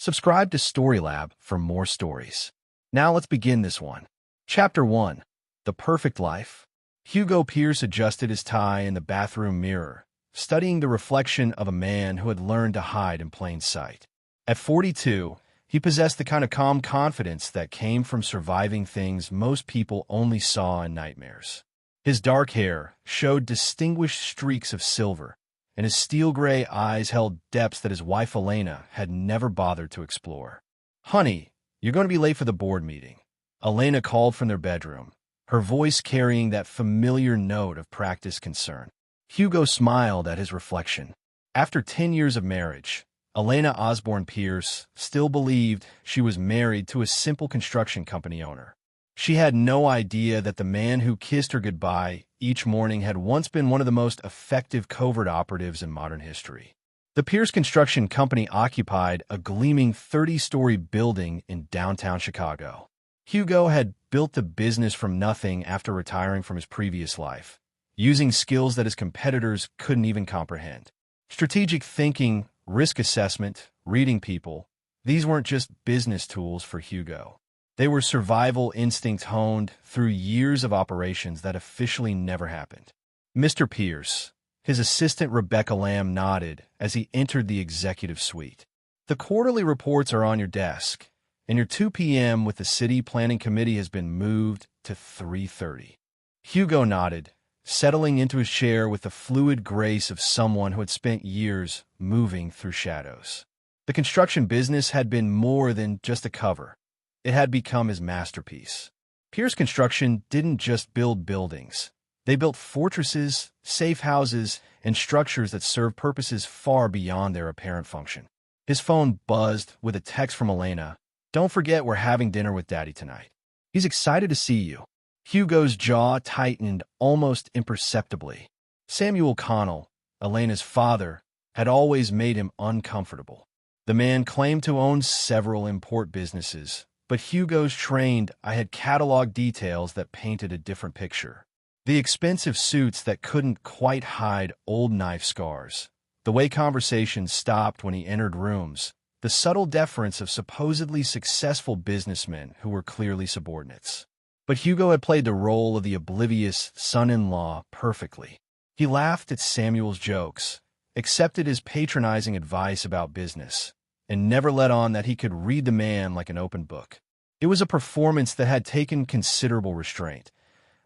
Subscribe to Storylab for more stories. Now let's begin this one. Chapter 1. The Perfect Life. Hugo Pierce adjusted his tie in the bathroom mirror, studying the reflection of a man who had learned to hide in plain sight. At 42, he possessed the kind of calm confidence that came from surviving things most people only saw in nightmares. His dark hair showed distinguished streaks of silver, and his steel-gray eyes held depths that his wife Elena had never bothered to explore. "Honey, you're going to be late for the board meeting," Elena called from their bedroom, her voice carrying that familiar note of practiced concern. Hugo smiled at his reflection. After 10 years of marriage, Elena Osborne Pierce still believed she was married to a simple construction company owner. She had no idea that the man who kissed her goodbye each morning had once been one of the most effective covert operatives in modern history. The Pierce Construction Company occupied a gleaming 30-story building in downtown Chicago. Hugo had built the business from nothing after retiring from his previous life, using skills that his competitors couldn't even comprehend. Strategic thinking, risk assessment, reading people, these weren't just business tools for Hugo. They were survival instincts honed through years of operations that officially never happened. Mr. Pierce, his assistant Rebecca Lamb, nodded as he entered the executive suite. "The quarterly reports are on your desk, and your 2 p.m. with the City Planning Committee has been moved to 3:30. Hugo nodded, settling into his chair with the fluid grace of someone who had spent years moving through shadows. The construction business had been more than just a cover. It had become his masterpiece. Pierce Construction didn't just build buildings. They built fortresses, safe houses, and structures that served purposes far beyond their apparent function. His phone buzzed with a text from Elena. "Don't forget we're having dinner with Daddy tonight. He's excited to see you." Hugo's jaw tightened almost imperceptibly. Samuel Connell, Elena's father, had always made him uncomfortable. The man claimed to own several import businesses, but Hugo's trained eye had cataloged details that painted a different picture. The expensive suits that couldn't quite hide old knife scars, the way conversations stopped when he entered rooms, the subtle deference of supposedly successful businessmen who were clearly subordinates. But Hugo had played the role of the oblivious son-in-law perfectly. He laughed at Samuel's jokes, accepted his patronizing advice about business, and never let on that he could read the man like an open book. It was a performance that had taken considerable restraint,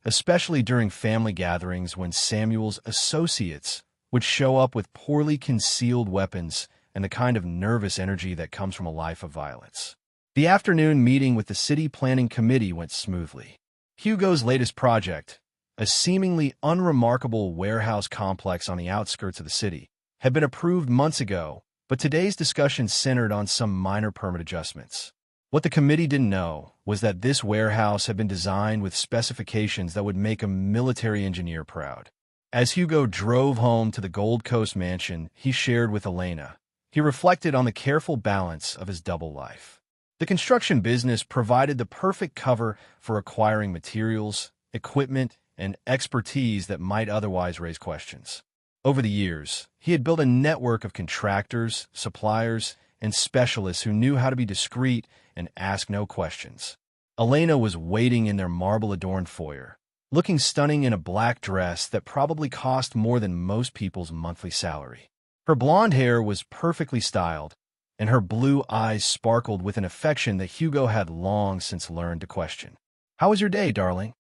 especially during family gatherings when Samuel's associates would show up with poorly concealed weapons and the kind of nervous energy that comes from a life of violence. The afternoon meeting with the City Planning Committee went smoothly. Hugo's latest project, a seemingly unremarkable warehouse complex on the outskirts of the city, had been approved months ago, but today's discussion centered on some minor permit adjustments. What the committee didn't know was that this warehouse had been designed with specifications that would make a military engineer proud. As Hugo drove home to the Gold Coast mansion he shared with Elena, he reflected on the careful balance of his double life. The construction business provided the perfect cover for acquiring materials, equipment, and expertise that might otherwise raise questions. Over the years, he had built a network of contractors, suppliers, and specialists who knew how to be discreet and ask no questions. Elena was waiting in their marble-adorned foyer, looking stunning in a black dress that probably cost more than most people's monthly salary. Her blonde hair was perfectly styled, and her blue eyes sparkled with an affection that Hugo had long since learned to question. "How was your day, darling?"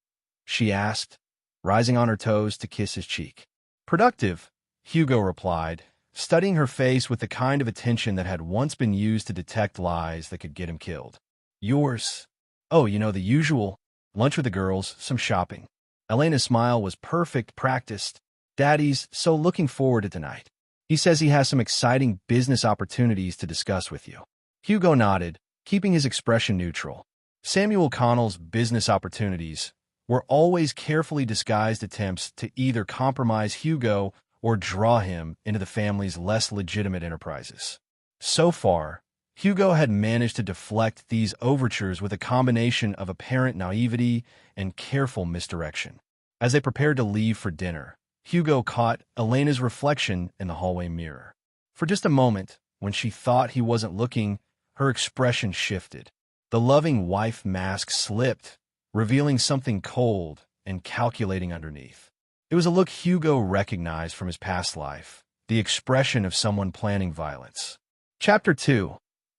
she asked, rising on her toes to kiss his cheek. "Productive," Hugo replied, studying her face with the kind of attention that had once been used to detect lies that could get him killed. "Yours?" "Oh, the usual. Lunch with the girls, some shopping." Elena's smile was perfect, practiced. "Daddy's so looking forward to tonight. He says he has some exciting business opportunities to discuss with you." Hugo nodded, keeping his expression neutral. Samuel Connell's business opportunities were always carefully disguised attempts to either compromise Hugo or draw him into the family's less legitimate enterprises. So far, Hugo had managed to deflect these overtures with a combination of apparent naivety and careful misdirection. As they prepared to leave for dinner, Hugo caught Elena's reflection in the hallway mirror. For just a moment, when she thought he wasn't looking, her expression shifted. The loving wife mask slipped, revealing something cold and calculating underneath. It was a look Hugo recognized from his past life, the expression of someone planning violence. Chapter 2.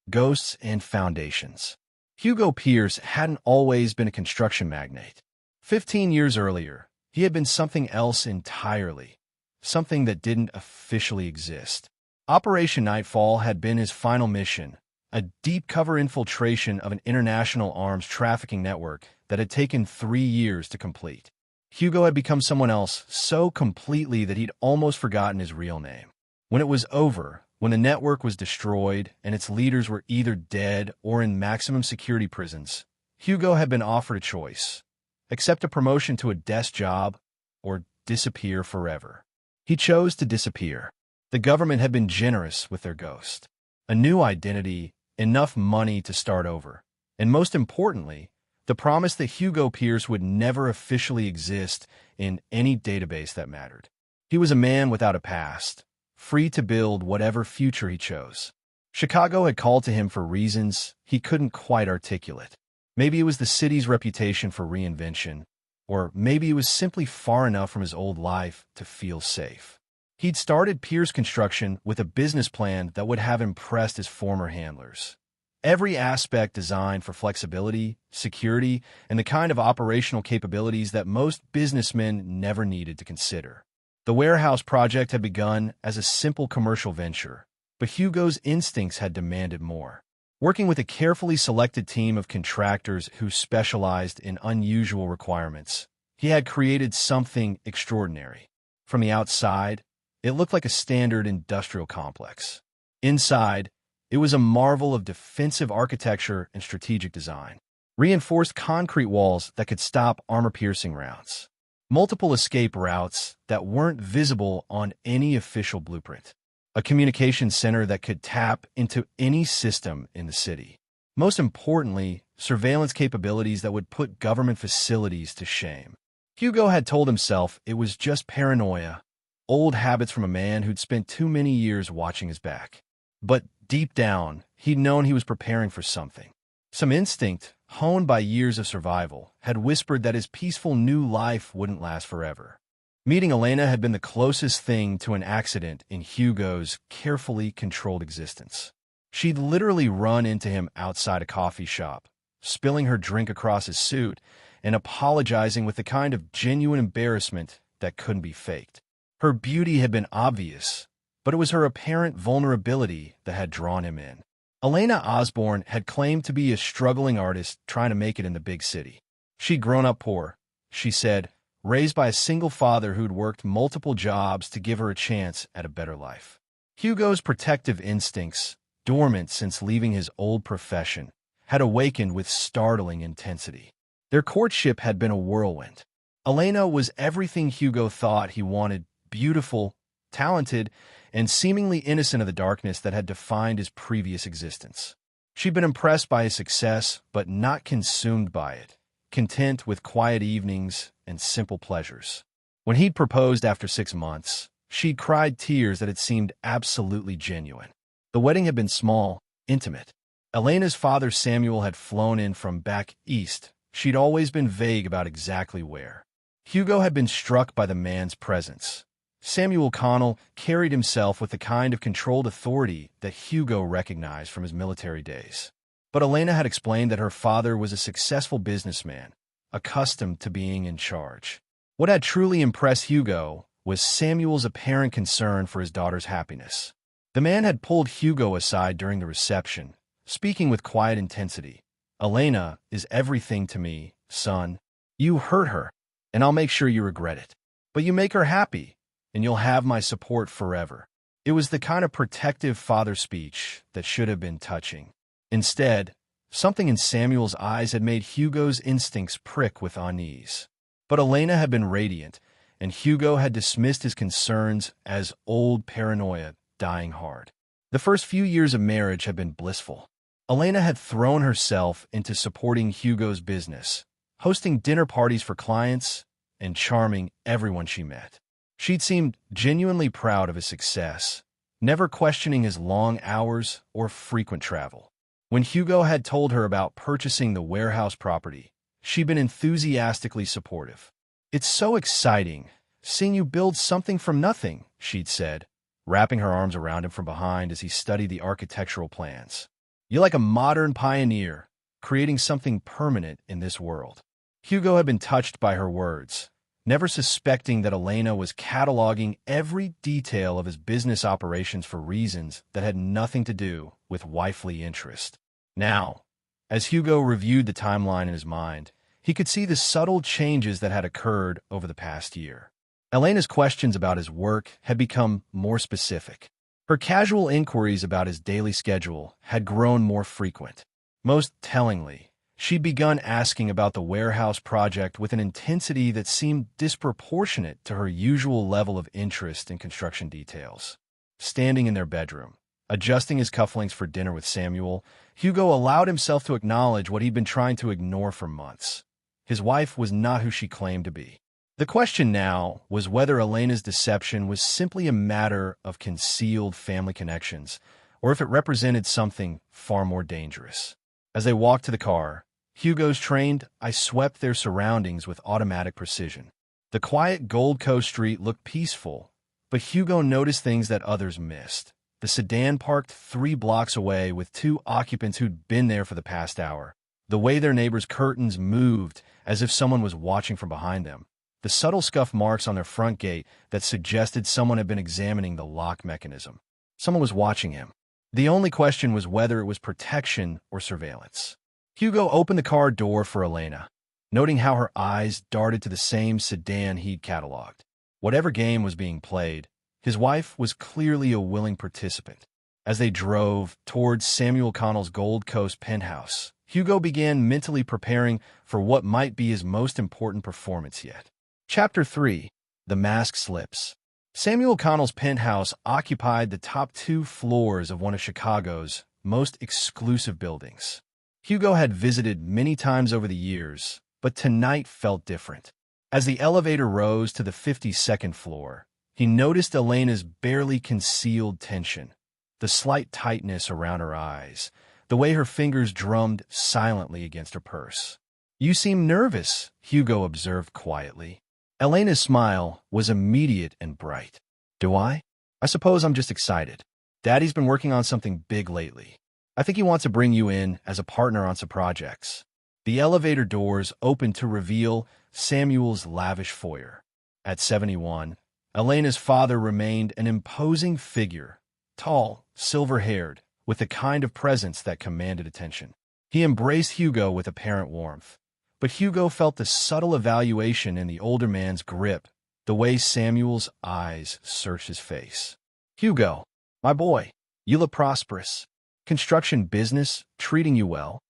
Ghosts and Foundations. Hugo Pierce hadn't always been a construction magnate. 15 years earlier, he had been something else entirely, something that didn't officially exist. Operation Nightfall had been his final mission, a deep-cover infiltration of an international arms trafficking network that had taken 3 years to complete. Hugo had become someone else so completely that he'd almost forgotten his real name. When it was over, when the network was destroyed and its leaders were either dead or in maximum security prisons, Hugo had been offered a choice: accept a promotion to a desk job or disappear forever. He chose to disappear. The government had been generous with their ghost. A new identity, enough money to start over, and most importantly, the promise that Hugo Pierce would never officially exist in any database that mattered. He was a man without a past, free to build whatever future he chose. Chicago had called to him for reasons he couldn't quite articulate. Maybe it was the city's reputation for reinvention, or maybe it was simply far enough from his old life to feel safe. He'd started Pierce Construction with a business plan that would have impressed his former handlers. Every aspect designed for flexibility, security, and the kind of operational capabilities that most businessmen never needed to consider. The warehouse project had begun as a simple commercial venture, but Hugo's instincts had demanded more. Working with a carefully selected team of contractors who specialized in unusual requirements, he had created something extraordinary. From the outside, it looked like a standard industrial complex. Inside, it was a marvel of defensive architecture and strategic design. Reinforced concrete walls that could stop armor-piercing rounds. Multiple escape routes that weren't visible on any official blueprint. A communications center that could tap into any system in the city. Most importantly, surveillance capabilities that would put government facilities to shame. Hugo had told himself it was just paranoia, old habits from a man who'd spent too many years watching his back. But deep down, he'd known he was preparing for something. Some instinct, honed by years of survival, had whispered that his peaceful new life wouldn't last forever. Meeting Elena had been the closest thing to an accident in Hugo's carefully controlled existence. She'd literally run into him outside a coffee shop, spilling her drink across his suit and apologizing with the kind of genuine embarrassment that couldn't be faked. Her beauty had been obvious, but it was her apparent vulnerability that had drawn him in. Elena Osborne had claimed to be a struggling artist trying to make it in the big city. She'd grown up poor, she said, raised by a single father who'd worked multiple jobs to give her a chance at a better life. Hugo's protective instincts, dormant since leaving his old profession, had awakened with startling intensity. Their courtship had been a whirlwind. Elena was everything Hugo thought he wanted: beautiful, talented, and seemingly innocent of the darkness that had defined his previous existence. She'd been impressed by his success, but not consumed by it, content with quiet evenings and simple pleasures. When he'd proposed after 6 months, she'd cried tears that had seemed absolutely genuine. The wedding had been small, intimate. Elena's father Samuel had flown in from back east. She'd always been vague about exactly where. Hugo had been struck by the man's presence. Samuel Connell carried himself with the kind of controlled authority that Hugo recognized from his military days. But Elena had explained that her father was a successful businessman, accustomed to being in charge. What had truly impressed Hugo was Samuel's apparent concern for his daughter's happiness. The man had pulled Hugo aside during the reception, speaking with quiet intensity. "Elena is everything to me, son. You hurt her, and I'll make sure you regret it. But you make her happy, and you'll have my support forever." It was the kind of protective father speech that should have been touching. Instead, something in Samuel's eyes had made Hugo's instincts prick with unease. But Elena had been radiant, and Hugo had dismissed his concerns as old paranoia dying hard. The first few years of marriage had been blissful. Elena had thrown herself into supporting Hugo's business, hosting dinner parties for clients, and charming everyone she met. She'd seemed genuinely proud of his success, never questioning his long hours or frequent travel. When Hugo had told her about purchasing the warehouse property, she'd been enthusiastically supportive. "It's so exciting, seeing you build something from nothing," she'd said, wrapping her arms around him from behind as he studied the architectural plans. "You're like a modern pioneer, creating something permanent in this world." Hugo had been touched by her words, never suspecting that Elena was cataloging every detail of his business operations for reasons that had nothing to do with wifely interest. Now, as Hugo reviewed the timeline in his mind, he could see the subtle changes that had occurred over the past year. Elena's questions about his work had become more specific. Her casual inquiries about his daily schedule had grown more frequent. Most tellingly, she'd begun asking about the warehouse project with an intensity that seemed disproportionate to her usual level of interest in construction details. Standing in their bedroom, adjusting his cufflinks for dinner with Samuel, Hugo allowed himself to acknowledge what he'd been trying to ignore for months. His wife was not who she claimed to be. The question now was whether Elena's deception was simply a matter of concealed family connections, or if it represented something far more dangerous. As they walked to the car, Hugo's trained eye swept their surroundings with automatic precision. The quiet Gold Coast street looked peaceful, but Hugo noticed things that others missed. The sedan parked 3 blocks away with 2 occupants who'd been there for the past hour. The way their neighbors' curtains moved as if someone was watching from behind them. The subtle scuff marks on their front gate that suggested someone had been examining the lock mechanism. Someone was watching him. The only question was whether it was protection or surveillance. Hugo opened the car door for Elena, noting how her eyes darted to the same sedan he'd cataloged. Whatever game was being played, his wife was clearly a willing participant. As they drove towards Samuel Connell's Gold Coast penthouse, Hugo began mentally preparing for what might be his most important performance yet. Chapter 3. The Mask Slips. Samuel Connell's penthouse occupied the top 2 floors of one of Chicago's most exclusive buildings. Hugo had visited many times over the years, but tonight felt different. As the elevator rose to the 52nd floor, he noticed Elena's barely concealed tension, the slight tightness around her eyes, the way her fingers drummed silently against her purse. "You seem nervous," Hugo observed quietly. Elena's smile was immediate and bright. "Do I? I suppose I'm just excited. Daddy's been working on something big lately. I think he wants to bring you in as a partner on some projects." The elevator doors opened to reveal Samuel's lavish foyer. At 71, Elena's father remained an imposing figure, tall, silver-haired, with the kind of presence that commanded attention. He embraced Hugo with apparent warmth, but Hugo felt the subtle evaluation in the older man's grip, the way Samuel's eyes searched his face. "Hugo, my boy, you look prosperous. Construction business treating you well?"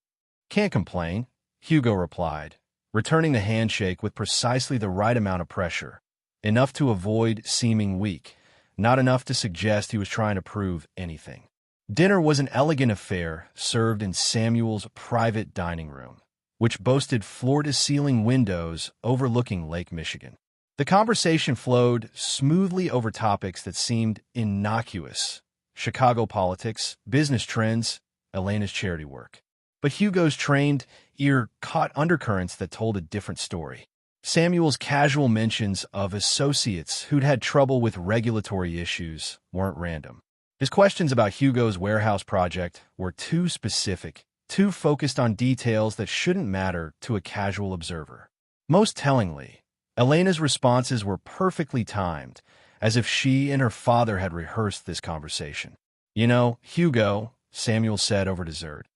"Can't complain," Hugo replied, returning the handshake with precisely the right amount of pressure, enough to avoid seeming weak, not enough to suggest he was trying to prove anything. Dinner was an elegant affair served in Samuel's private dining room, which boasted floor-to-ceiling windows overlooking Lake Michigan. The conversation flowed smoothly over topics that seemed innocuous: Chicago politics, business trends, Elena's charity work. But Hugo's trained ear caught undercurrents that told a different story. Samuel's casual mentions of associates who'd had trouble with regulatory issues weren't random. His questions about Hugo's warehouse project were too specific, too focused on details that shouldn't matter to a casual observer. Most tellingly, Elena's responses were perfectly timed, as if she and her father had rehearsed this conversation. "You know, Hugo," Samuel said over dessert,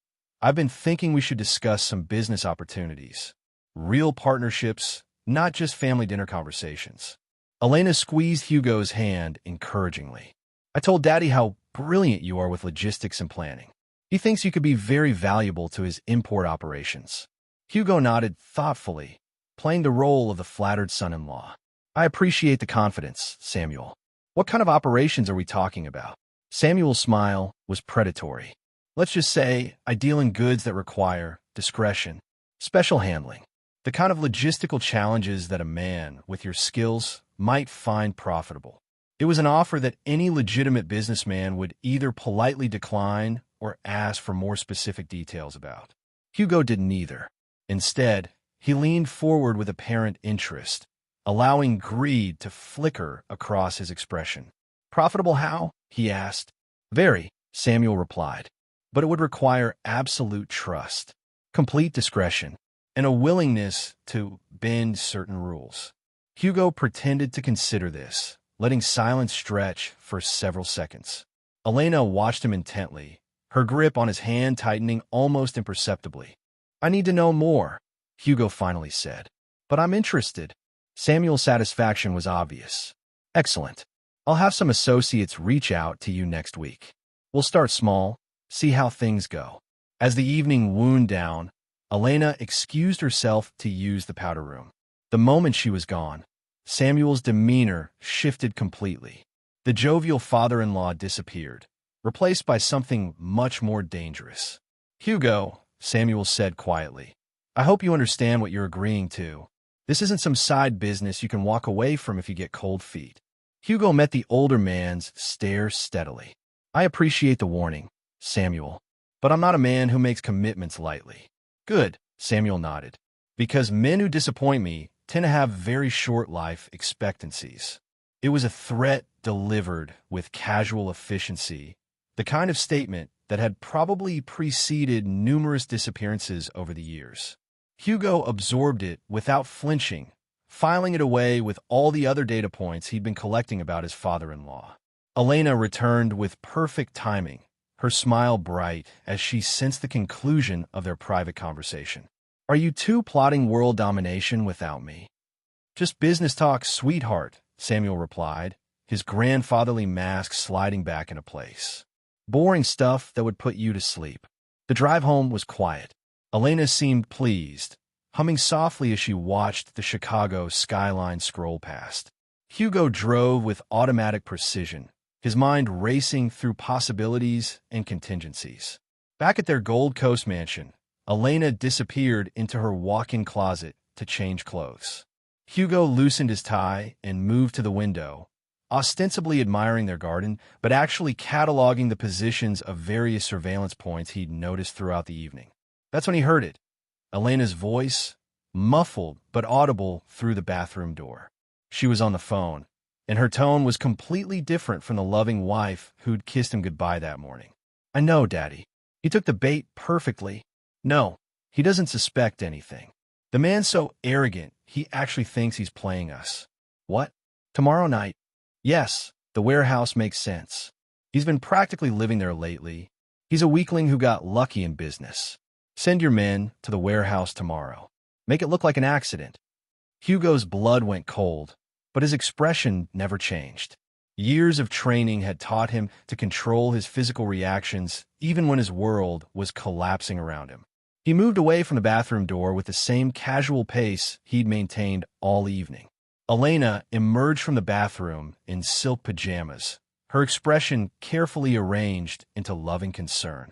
"I've been thinking we should discuss some business opportunities. Real partnerships, not just family dinner conversations." Elena squeezed Hugo's hand encouragingly. "I told Daddy how brilliant you are with logistics and planning. He thinks you could be very valuable to his import operations." Hugo nodded thoughtfully, playing the role of the flattered son-in-law. "I appreciate the confidence, Samuel. What kind of operations are we talking about?" Samuel's smile was predatory. "Let's just say I deal in goods that require discretion, special handling, the kind of logistical challenges that a man with your skills might find profitable." It was an offer that any legitimate businessman would either politely decline or ask for more specific details about. Hugo did neither. Instead, he leaned forward with apparent interest, allowing greed to flicker across his expression. "Profitable how?" he asked. "Very," Samuel replied, "but it would require absolute trust, complete discretion, and a willingness to bend certain rules." Hugo pretended to consider this, letting silence stretch for several seconds. Elena watched him intently, her grip on his hand tightening almost imperceptibly. "I need to know more," Hugo finally said. "But I'm interested." Samuel's satisfaction was obvious. "Excellent. I'll have some associates reach out to you next week. We'll start small, see how things go." As the evening wound down, Elena excused herself to use the powder room. The moment she was gone, Samuel's demeanor shifted completely. The jovial father-in-law disappeared, replaced by something much more dangerous. "Hugo," Samuel said quietly, "I hope you understand what you're agreeing to. This isn't some side business you can walk away from if you get cold feet." Hugo met the older man's stare steadily. "I appreciate the warning, Samuel, but I'm not a man who makes commitments lightly." "Good," Samuel nodded, "because men who disappoint me tend to have very short life expectancies." It was a threat delivered with casual efficiency, the kind of statement that had probably preceded numerous disappearances over the years. Hugo absorbed it without flinching, filing it away with all the other data points he'd been collecting about his father-in-law. Elena returned with perfect timing, her smile bright as she sensed the conclusion of their private conversation. "Are you two plotting world domination without me?" "Just business talk, sweetheart," Samuel replied, his grandfatherly mask sliding back into place. "Boring stuff that would put you to sleep." The drive home was quiet. Elena seemed pleased, humming softly as she watched the Chicago skyline scroll past. Hugo drove with automatic precision, his mind racing through possibilities and contingencies. Back at their Gold Coast mansion, Elena disappeared into her walk-in closet to change clothes. Hugo loosened his tie and moved to the window, ostensibly admiring their garden, but actually cataloging the positions of various surveillance points he'd noticed throughout the evening. That's when he heard it. Elena's voice, muffled but audible through the bathroom door. She was on the phone, and her tone was completely different from the loving wife who'd kissed him goodbye that morning. "I know, Daddy. You took the bait perfectly." "No, he doesn't suspect anything. The man's so arrogant, he actually thinks he's playing us." "What? Tomorrow night?" "Yes, the warehouse makes sense. He's been practically living there lately. He's a weakling who got lucky in business. Send your men to the warehouse tomorrow. Make it look like an accident." Hugo's blood went cold, but his expression never changed. Years of training had taught him to control his physical reactions even when his world was collapsing around him. He moved away from the bathroom door with the same casual pace he'd maintained all evening. Elena emerged from the bathroom in silk pajamas, her expression carefully arranged into loving concern.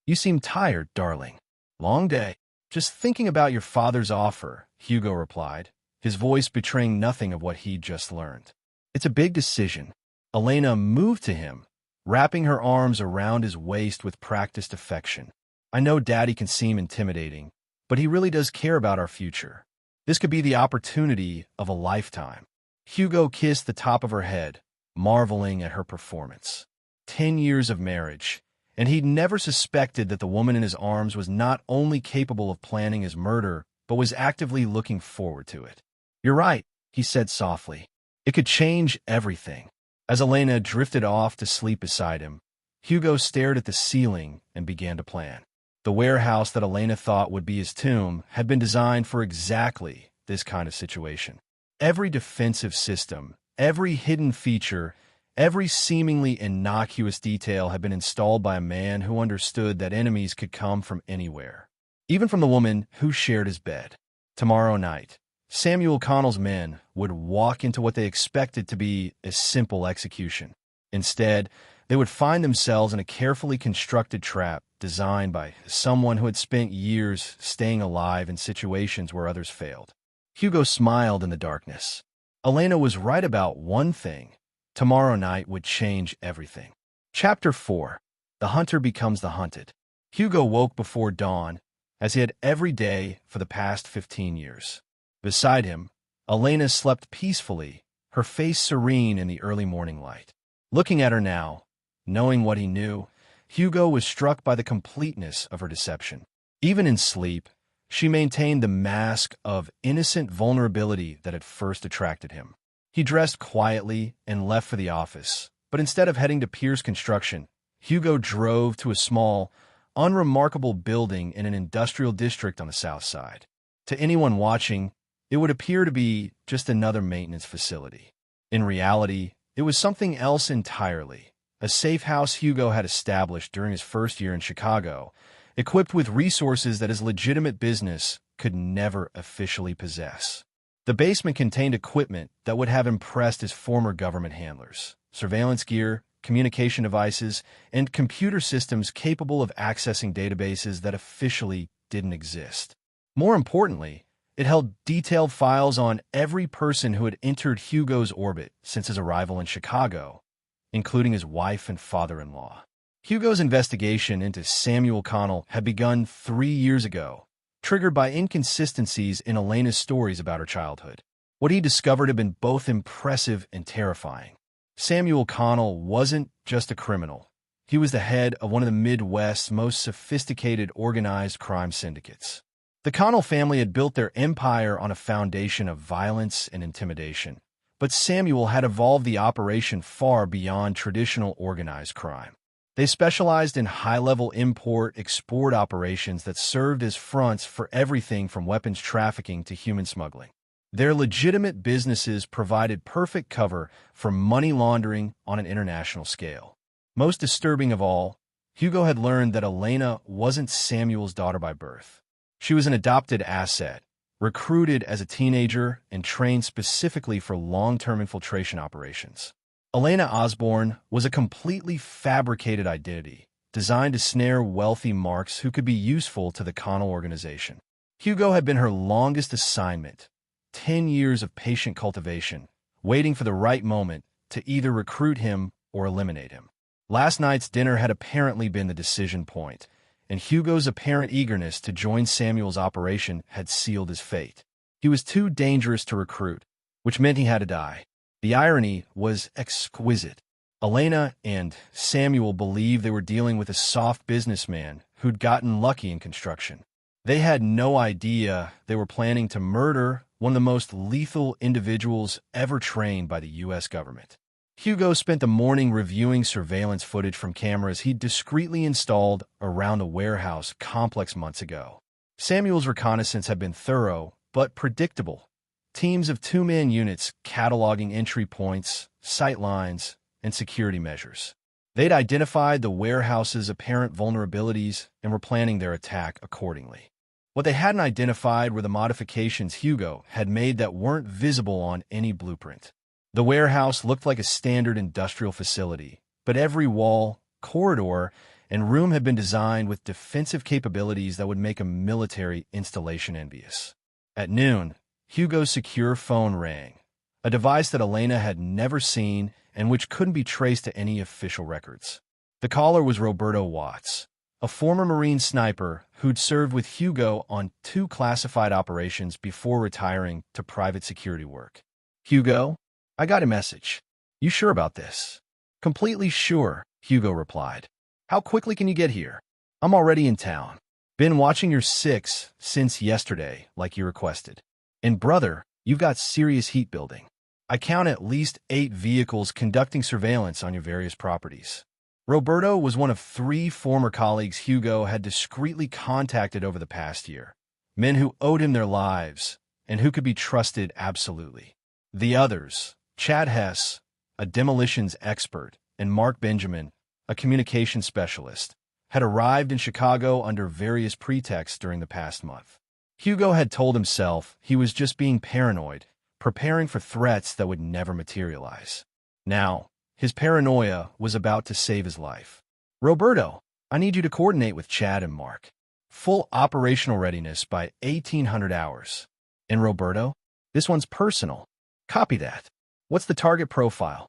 "You seem tired, darling." "Long day. Just thinking about your father's offer," Hugo replied, his voice betraying nothing of what he'd just learned. "It's a big decision." Elena moved to him, wrapping her arms around his waist with practiced affection. "I know Daddy can seem intimidating, but he really does care about our future. This could be the opportunity of a lifetime." Hugo kissed the top of her head, marveling at her performance. 10 years of marriage, and he'd never suspected that the woman in his arms was not only capable of planning his murder, but was actively looking forward to it. "You're right," he said softly. "It could change everything." As Elena drifted off to sleep beside him, Hugo stared at the ceiling and began to plan. The warehouse that Elena thought would be his tomb had been designed for exactly this kind of situation. Every defensive system, every hidden feature, every seemingly innocuous detail had been installed by a man who understood that enemies could come from anywhere, even from the woman who shared his bed. Tomorrow night, Samuel Connell's men would walk into what they expected to be a simple execution. Instead, they would find themselves in a carefully constructed trap designed by someone who had spent years staying alive in situations where others failed. Hugo smiled in the darkness. Elena was right about one thing. Tomorrow night would change everything. Chapter 4. The hunter becomes the hunted. Hugo woke before dawn, as he had every day for the past 15 years. Beside him, Elena slept peacefully, her face serene in the early morning light. Looking at her now, knowing what he knew, Hugo was struck by the completeness of her deception. Even in sleep, she maintained the mask of innocent vulnerability that had first attracted him. He dressed quietly and left for the office, but instead of heading to Pierce Construction, Hugo drove to a small, unremarkable building in an industrial district on the south side. To anyone watching, it would appear to be just another maintenance facility. In reality, it was something else entirely. A safe house Hugo had established during his first year in Chicago, equipped with resources that his legitimate business could never officially possess. The basement contained equipment that would have impressed his former government handlers: surveillance gear, communication devices, and computer systems capable of accessing databases that officially didn't exist. More importantly, it held detailed files on every person who had entered Hugo's orbit since his arrival in Chicago, including his wife and father-in-law. Hugo's investigation into Samuel Connell had begun 3 years ago, triggered by inconsistencies in Elena's stories about her childhood. What he discovered had been both impressive and terrifying. Samuel Connell wasn't just a criminal. He was the head of one of the Midwest's most sophisticated organized crime syndicates. The Connell family had built their empire on a foundation of violence and intimidation, but Samuel had evolved the operation far beyond traditional organized crime. They specialized in high-level import-export operations that served as fronts for everything from weapons trafficking to human smuggling. Their legitimate businesses provided perfect cover for money laundering on an international scale. Most disturbing of all, Hugo had learned that Elena wasn't Samuel's daughter by birth. She was an adopted asset, recruited as a teenager and trained specifically for long-term infiltration operations. Elena Osborne was a completely fabricated identity, designed to snare wealthy marks who could be useful to the Connell organization. Hugo had been her longest assignment, 10 years of patient cultivation, waiting for the right moment to either recruit him or eliminate him. Last night's dinner had apparently been the decision point, and Hugo's apparent eagerness to join Samuel's operation had sealed his fate. He was too dangerous to recruit, which meant he had to die. The irony was exquisite. Elena and Samuel believed they were dealing with a soft businessman who'd gotten lucky in construction. They had no idea they were planning to murder one of the most lethal individuals ever trained by the U.S. government. Hugo spent the morning reviewing surveillance footage from cameras he'd discreetly installed around a warehouse complex months ago. Samuel's reconnaissance had been thorough, but predictable. Teams of two-man units cataloging entry points, sight lines, and security measures. They'd identified the warehouse's apparent vulnerabilities and were planning their attack accordingly. What they hadn't identified were the modifications Hugo had made that weren't visible on any blueprint. The warehouse looked like a standard industrial facility, but every wall, corridor, and room had been designed with defensive capabilities that would make a military installation envious. At noon, Hugo's secure phone rang, a device that Elena had never seen and which couldn't be traced to any official records. The caller was Roberto Watts, a former Marine sniper who'd served with Hugo on 2 classified operations before retiring to private security work. "Hugo, I got a message. You sure about this?" "Completely sure," Hugo replied. "How quickly can you get here?" "I'm already in town. Been watching your 6 since yesterday, like you requested. And brother, you've got serious heat building. I count at least 8 vehicles conducting surveillance on your various properties." Roberto was one of 3 former colleagues Hugo had discreetly contacted over the past year, men who owed him their lives and who could be trusted absolutely. The others, Chad Hess, a demolitions expert, and Mark Benjamin, a communications specialist, had arrived in Chicago under various pretexts during the past month. Hugo had told himself he was just being paranoid, preparing for threats that would never materialize. Now, his paranoia was about to save his life. "Roberto, I need you to coordinate with Chad and Mark. Full operational readiness by 1800 hours. And Roberto, this one's personal. Copy that. What's the target profile?"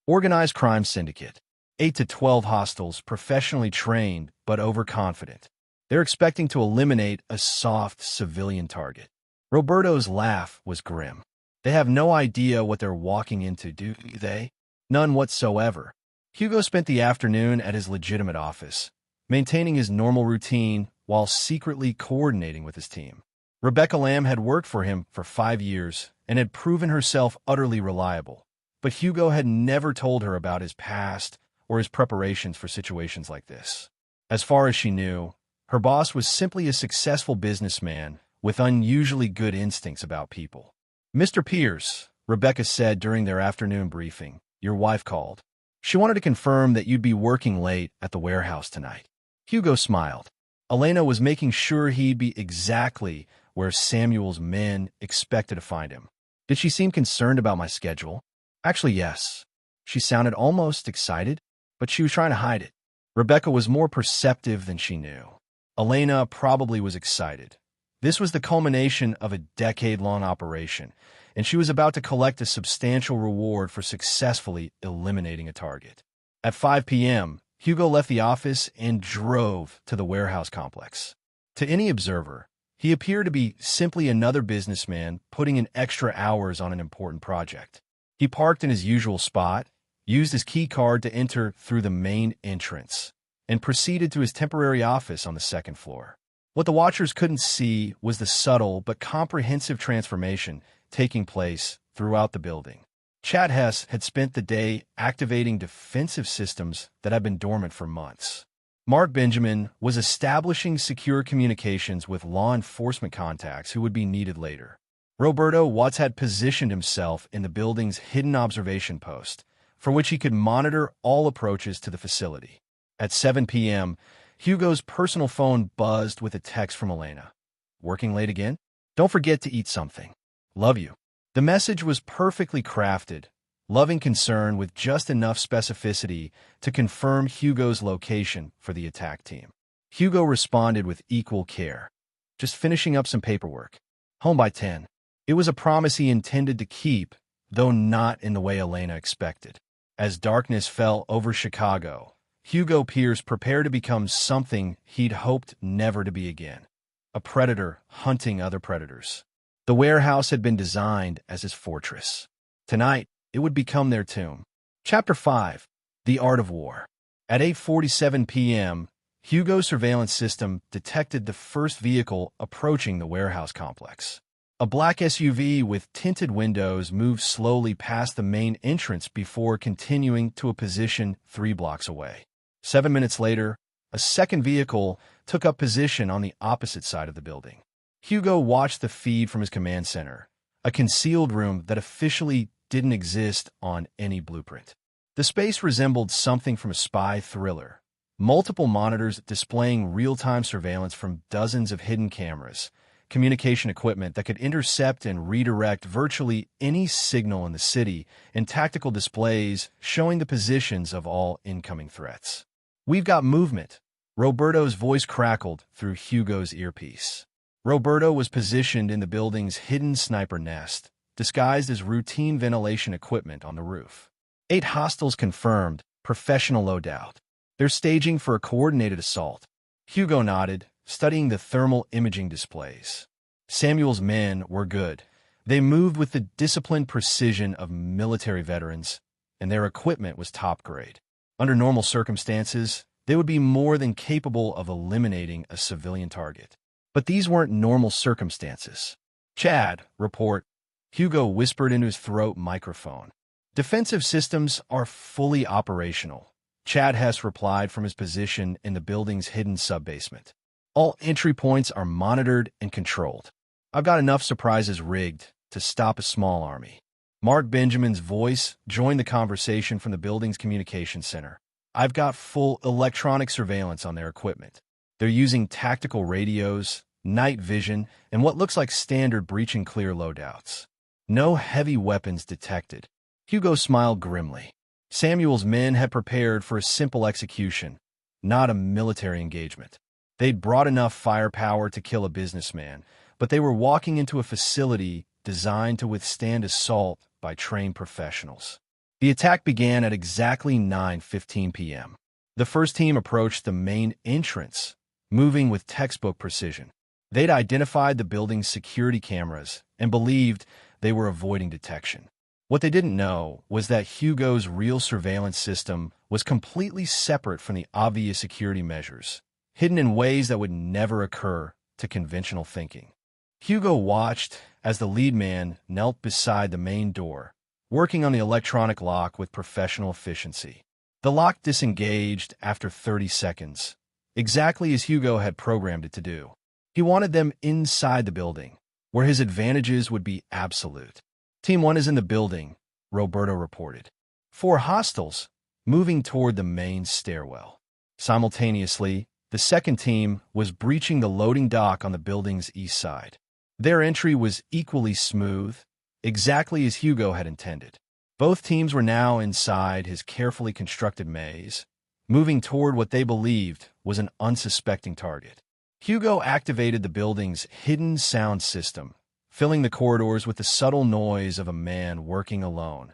"Organized crime syndicate. 8 to 12 hostiles, professionally trained but overconfident. They're expecting to eliminate a soft civilian target. Roberto's laugh was grim. They have no idea what they're walking into, do they? None whatsoever. Hugo spent the afternoon at his legitimate office, maintaining his normal routine while secretly coordinating with his team. Rebecca Lamb had worked for him for 5 years and had proven herself utterly reliable. But Hugo had never told her about his past or his preparations for situations like this. As far as she knew, her boss was simply a successful businessman with unusually good instincts about people. "Mr. Pierce," Rebecca said during their afternoon briefing, "your wife called. She wanted to confirm that you'd be working late at the warehouse tonight." Hugo smiled. Elena was making sure he'd be exactly where Samuel's men expected to find him. Did she seem concerned about my schedule? Actually, yes. She sounded almost excited, but she was trying to hide it. Rebecca was more perceptive than she knew. Elena probably was excited. This was the culmination of a decade-long operation, and she was about to collect a substantial reward for successfully eliminating a target. At 5 p.m., Hugo left the office and drove to the warehouse complex. To any observer, he appeared to be simply another businessman putting in extra hours on an important project. He parked in his usual spot, used his key card to enter through the main entrance, and proceeded to his temporary office on the second floor. What the watchers couldn't see was the subtle but comprehensive transformation taking place throughout the building. Chad Hess had spent the day activating defensive systems that had been dormant for months. Mark Benjamin was establishing secure communications with law enforcement contacts who would be needed later. Roberto Watts had positioned himself in the building's hidden observation post, from which he could monitor all approaches to the facility. At 7 p.m., Hugo's personal phone buzzed with a text from Elena. "Working late again? Don't forget to eat something. Love you." The message was perfectly crafted, loving concern with just enough specificity to confirm Hugo's location for the attack team. Hugo responded with equal care. "Just finishing up some paperwork. Home by 10. It was a promise he intended to keep, though not in the way Elena expected. As darkness fell over Chicago, Hugo Pierce prepared to become something he'd hoped never to be again. A predator hunting other predators. The warehouse had been designed as his fortress. Tonight, it would become their tomb. Chapter 5. The Art of War. At 8:47 p.m., Hugo's surveillance system detected the first vehicle approaching the warehouse complex. A black SUV with tinted windows moved slowly past the main entrance before continuing to a position 3 blocks away. 7 minutes later, a second vehicle took up position on the opposite side of the building. Hugo watched the feed from his command center, a concealed room that officially didn't exist on any blueprint. The space resembled something from a spy thriller. Multiple monitors displaying real-time surveillance from dozens of hidden cameras, communication equipment that could intercept and redirect virtually any signal in the city, and tactical displays showing the positions of all incoming threats. "We've got movement," Roberto's voice crackled through Hugo's earpiece. Roberto was positioned in the building's hidden sniper nest, disguised as routine ventilation equipment on the roof. 8 hostiles confirmed, professional loadout. They're staging for a coordinated assault. Hugo nodded, studying the thermal imaging displays. Samuel's men were good. They moved with the disciplined precision of military veterans, and their equipment was top grade. Under normal circumstances, they would be more than capable of eliminating a civilian target. But these weren't normal circumstances. "Chad, report," Hugo whispered into his throat microphone. "Defensive systems are fully operational," Chad Hess replied from his position in the building's hidden sub-basement. "All entry points are monitored and controlled. I've got enough surprises rigged to stop a small army." Mark Benjamin's voice joined the conversation from the building's communication center. "I've got full electronic surveillance on their equipment. They're using tactical radios, night vision, and what looks like standard breach and clear loadouts. No heavy weapons detected." Hugo smiled grimly. Samuel's men had prepared for a simple execution, not a military engagement. They'd brought enough firepower to kill a businessman, but they were walking into a facility designed to withstand assault by trained professionals. The attack began at exactly 9:15 p.m. The first team approached the main entrance, moving with textbook precision. They'd identified the building's security cameras and believed they were avoiding detection. What they didn't know was that Hugo's real surveillance system was completely separate from the obvious security measures, hidden in ways that would never occur to conventional thinking. Hugo watched as the lead man knelt beside the main door, working on the electronic lock with professional efficiency. The lock disengaged after 30 seconds, exactly as Hugo had programmed it to do. He wanted them inside the building, where his advantages would be absolute. Team 1 is in the building, Roberto reported. 4 hostiles, moving toward the main stairwell. Simultaneously, the second team was breaching the loading dock on the building's east side. Their entry was equally smooth, exactly as Hugo had intended. Both teams were now inside his carefully constructed maze, moving toward what they believed was an unsuspecting target. Hugo activated the building's hidden sound system, filling the corridors with the subtle noise of a man working alone,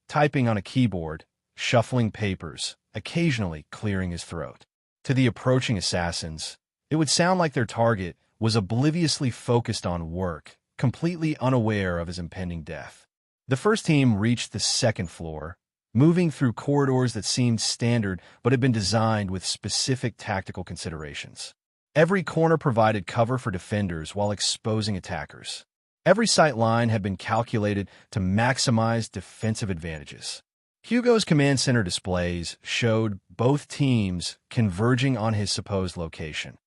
typing on a keyboard, shuffling papers, occasionally clearing his throat. To the approaching assassins, it would sound like their target was obliviously focused on work, completely unaware of his impending death. The first team reached the second floor, moving through corridors that seemed standard but had been designed with specific tactical considerations. Every corner provided cover for defenders while exposing attackers. Every sight line had been calculated to maximize defensive advantages. Hugo's command center displays showed both teams converging on his supposed location.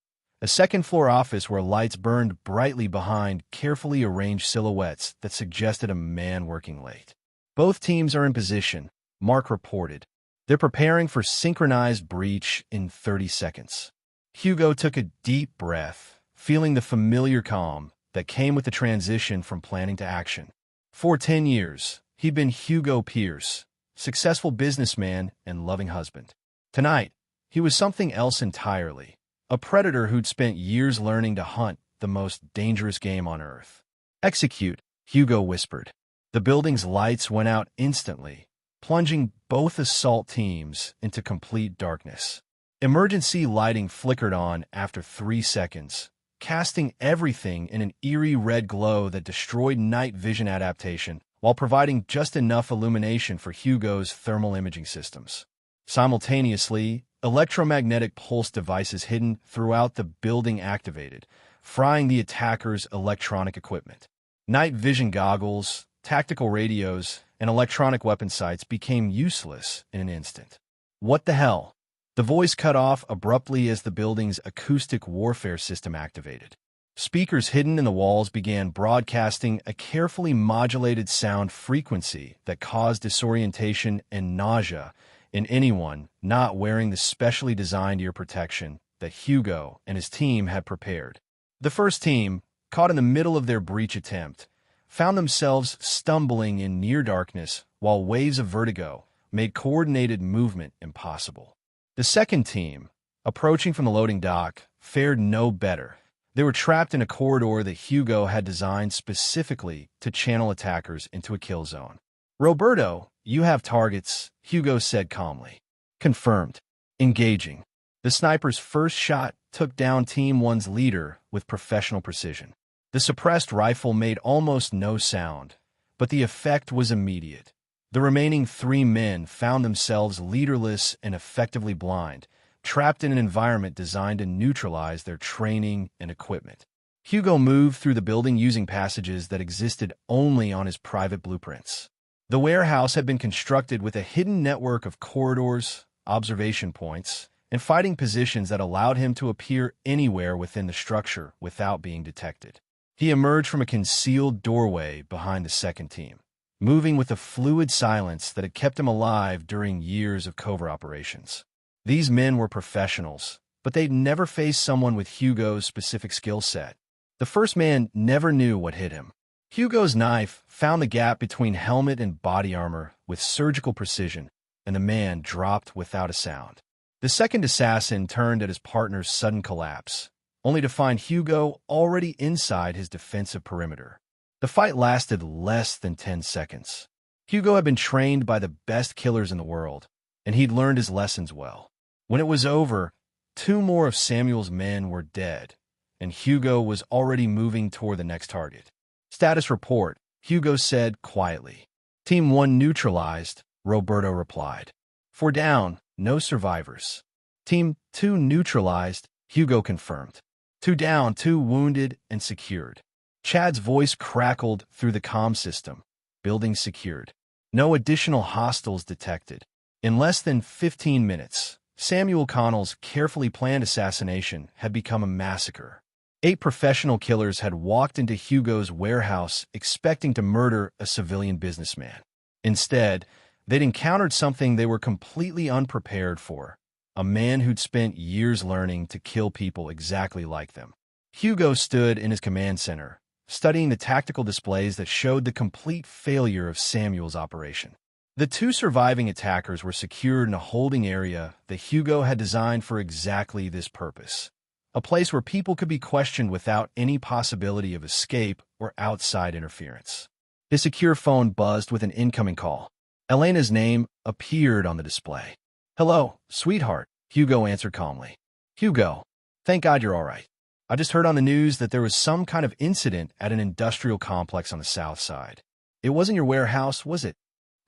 A second-floor office where lights burned brightly behind carefully arranged silhouettes that suggested a man working late. Both teams are in position, Mark reported. They're preparing for synchronized breach in 30 seconds. Hugo took a deep breath, feeling the familiar calm that came with the transition from planning to action. For 10 years, he'd been Hugo Pierce, successful businessman and loving husband. Tonight, he was something else entirely. A predator who'd spent years learning to hunt the most dangerous game on Earth. Execute, Hugo whispered. The building's lights went out instantly, plunging both assault teams into complete darkness. Emergency lighting flickered on after 3 seconds, casting everything in an eerie red glow that destroyed night vision adaptation while providing just enough illumination for Hugo's thermal imaging systems. Simultaneously, electromagnetic pulse devices hidden throughout the building activated, frying the attacker's electronic equipment. Night vision goggles, tactical radios, and electronic weapon sights became useless in an instant. What the hell? The voice cut off abruptly as the building's acoustic warfare system activated. Speakers hidden in the walls began broadcasting a carefully modulated sound frequency that caused disorientation and nausea in anyone not wearing the specially designed ear protection that Hugo and his team had prepared. The first team, caught in the middle of their breach attempt, found themselves stumbling in near darkness while waves of vertigo made coordinated movement impossible. The second team, approaching from the loading dock, fared no better. They were trapped in a corridor that Hugo had designed specifically to channel attackers into a kill zone. Roberto, you have targets, Hugo said calmly. Confirmed. Engaging. The sniper's first shot took down Team 1's leader with professional precision. The suppressed rifle made almost no sound, but the effect was immediate. The remaining 3 men found themselves leaderless and effectively blind, trapped in an environment designed to neutralize their training and equipment. Hugo moved through the building using passages that existed only on his private blueprints. The warehouse had been constructed with a hidden network of corridors, observation points, and fighting positions that allowed him to appear anywhere within the structure without being detected. He emerged from a concealed doorway behind the second team, moving with a fluid silence that had kept him alive during years of covert operations. These men were professionals, but they'd never faced someone with Hugo's specific skill set. The first man never knew what hit him. Hugo's knife found the gap between helmet and body armor with surgical precision, and the man dropped without a sound. The second assassin turned at his partner's sudden collapse, only to find Hugo already inside his defensive perimeter. The fight lasted less than 10 seconds. Hugo had been trained by the best killers in the world, and he'd learned his lessons well. When it was over, 2 more of Samuel's men were dead, and Hugo was already moving toward the next target. "Status report," Hugo said quietly. "Team 1 neutralized," Roberto replied. "4 down, no survivors." "Team 2 neutralized," Hugo confirmed. 2 down, 2 wounded and secured. Chad's voice crackled through the comm system. "Building secured. No additional hostiles detected." In less than 15 minutes, Samuel Connell's carefully planned assassination had become a massacre. 8 professional killers had walked into Hugo's warehouse expecting to murder a civilian businessman. Instead, they'd encountered something they were completely unprepared for: a man who'd spent years learning to kill people exactly like them. Hugo stood in his command center, studying the tactical displays that showed the complete failure of Samuel's operation. The 2 surviving attackers were secured in a holding area that Hugo had designed for exactly this purpose, a place where people could be questioned without any possibility of escape or outside interference. His secure phone buzzed with an incoming call. Elena's name appeared on the display. "Hello, sweetheart," Hugo answered calmly. "Hugo, thank God you're all right. I just heard on the news that there was some kind of incident at an industrial complex on the south side. It wasn't your warehouse, was it?"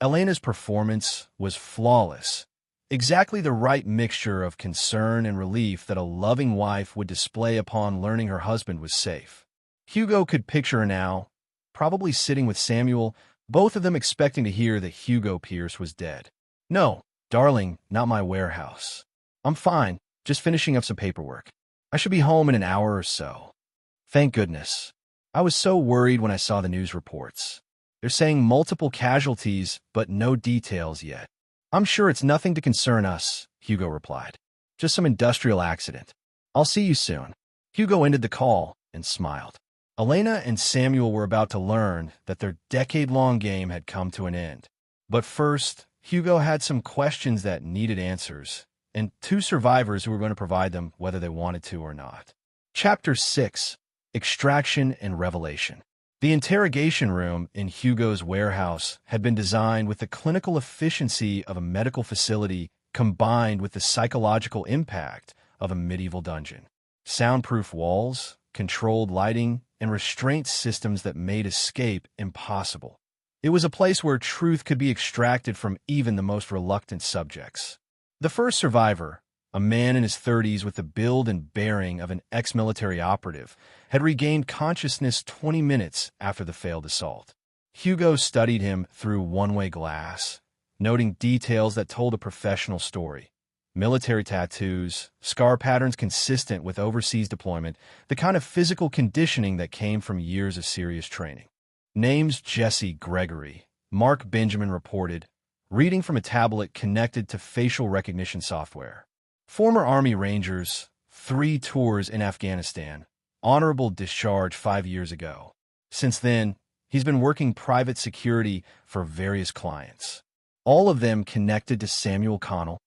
Elena's performance was flawless, exactly the right mixture of concern and relief that a loving wife would display upon learning her husband was safe. Hugo could picture her now, probably sitting with Samuel, both of them expecting to hear that Hugo Pierce was dead. "No, darling, not my warehouse. I'm fine, just finishing up some paperwork. I should be home in an hour or so." "Thank goodness. I was so worried when I saw the news reports. They're saying multiple casualties, but no details yet." "I'm sure it's nothing to concern us," Hugo replied. "Just some industrial accident. I'll see you soon." Hugo ended the call and smiled. Elena and Samuel were about to learn that their decade-long game had come to an end. But first, Hugo had some questions that needed answers, and 2 survivors who were going to provide them whether they wanted to or not. Chapter 6: Extraction and Revelation. The interrogation room in Hugo's warehouse had been designed with the clinical efficiency of a medical facility combined with the psychological impact of a medieval dungeon. Soundproof walls, controlled lighting, and restraint systems that made escape impossible. It was a place where truth could be extracted from even the most reluctant subjects. The first survivor, a man in his 30s with the build and bearing of an ex-military operative, had regained consciousness 20 minutes after the failed assault. Hugo studied him through one-way glass, noting details that told a professional story. Military tattoos, scar patterns consistent with overseas deployment, the kind of physical conditioning that came from years of serious training. "Name's Jesse Gregory," Mark Benjamin reported, reading from a tablet connected to facial recognition software. "Former Army Rangers, 3 tours in Afghanistan, honorable discharge 5 years ago. Since then, he's been working private security for various clients. All of them connected to Samuel Connell?"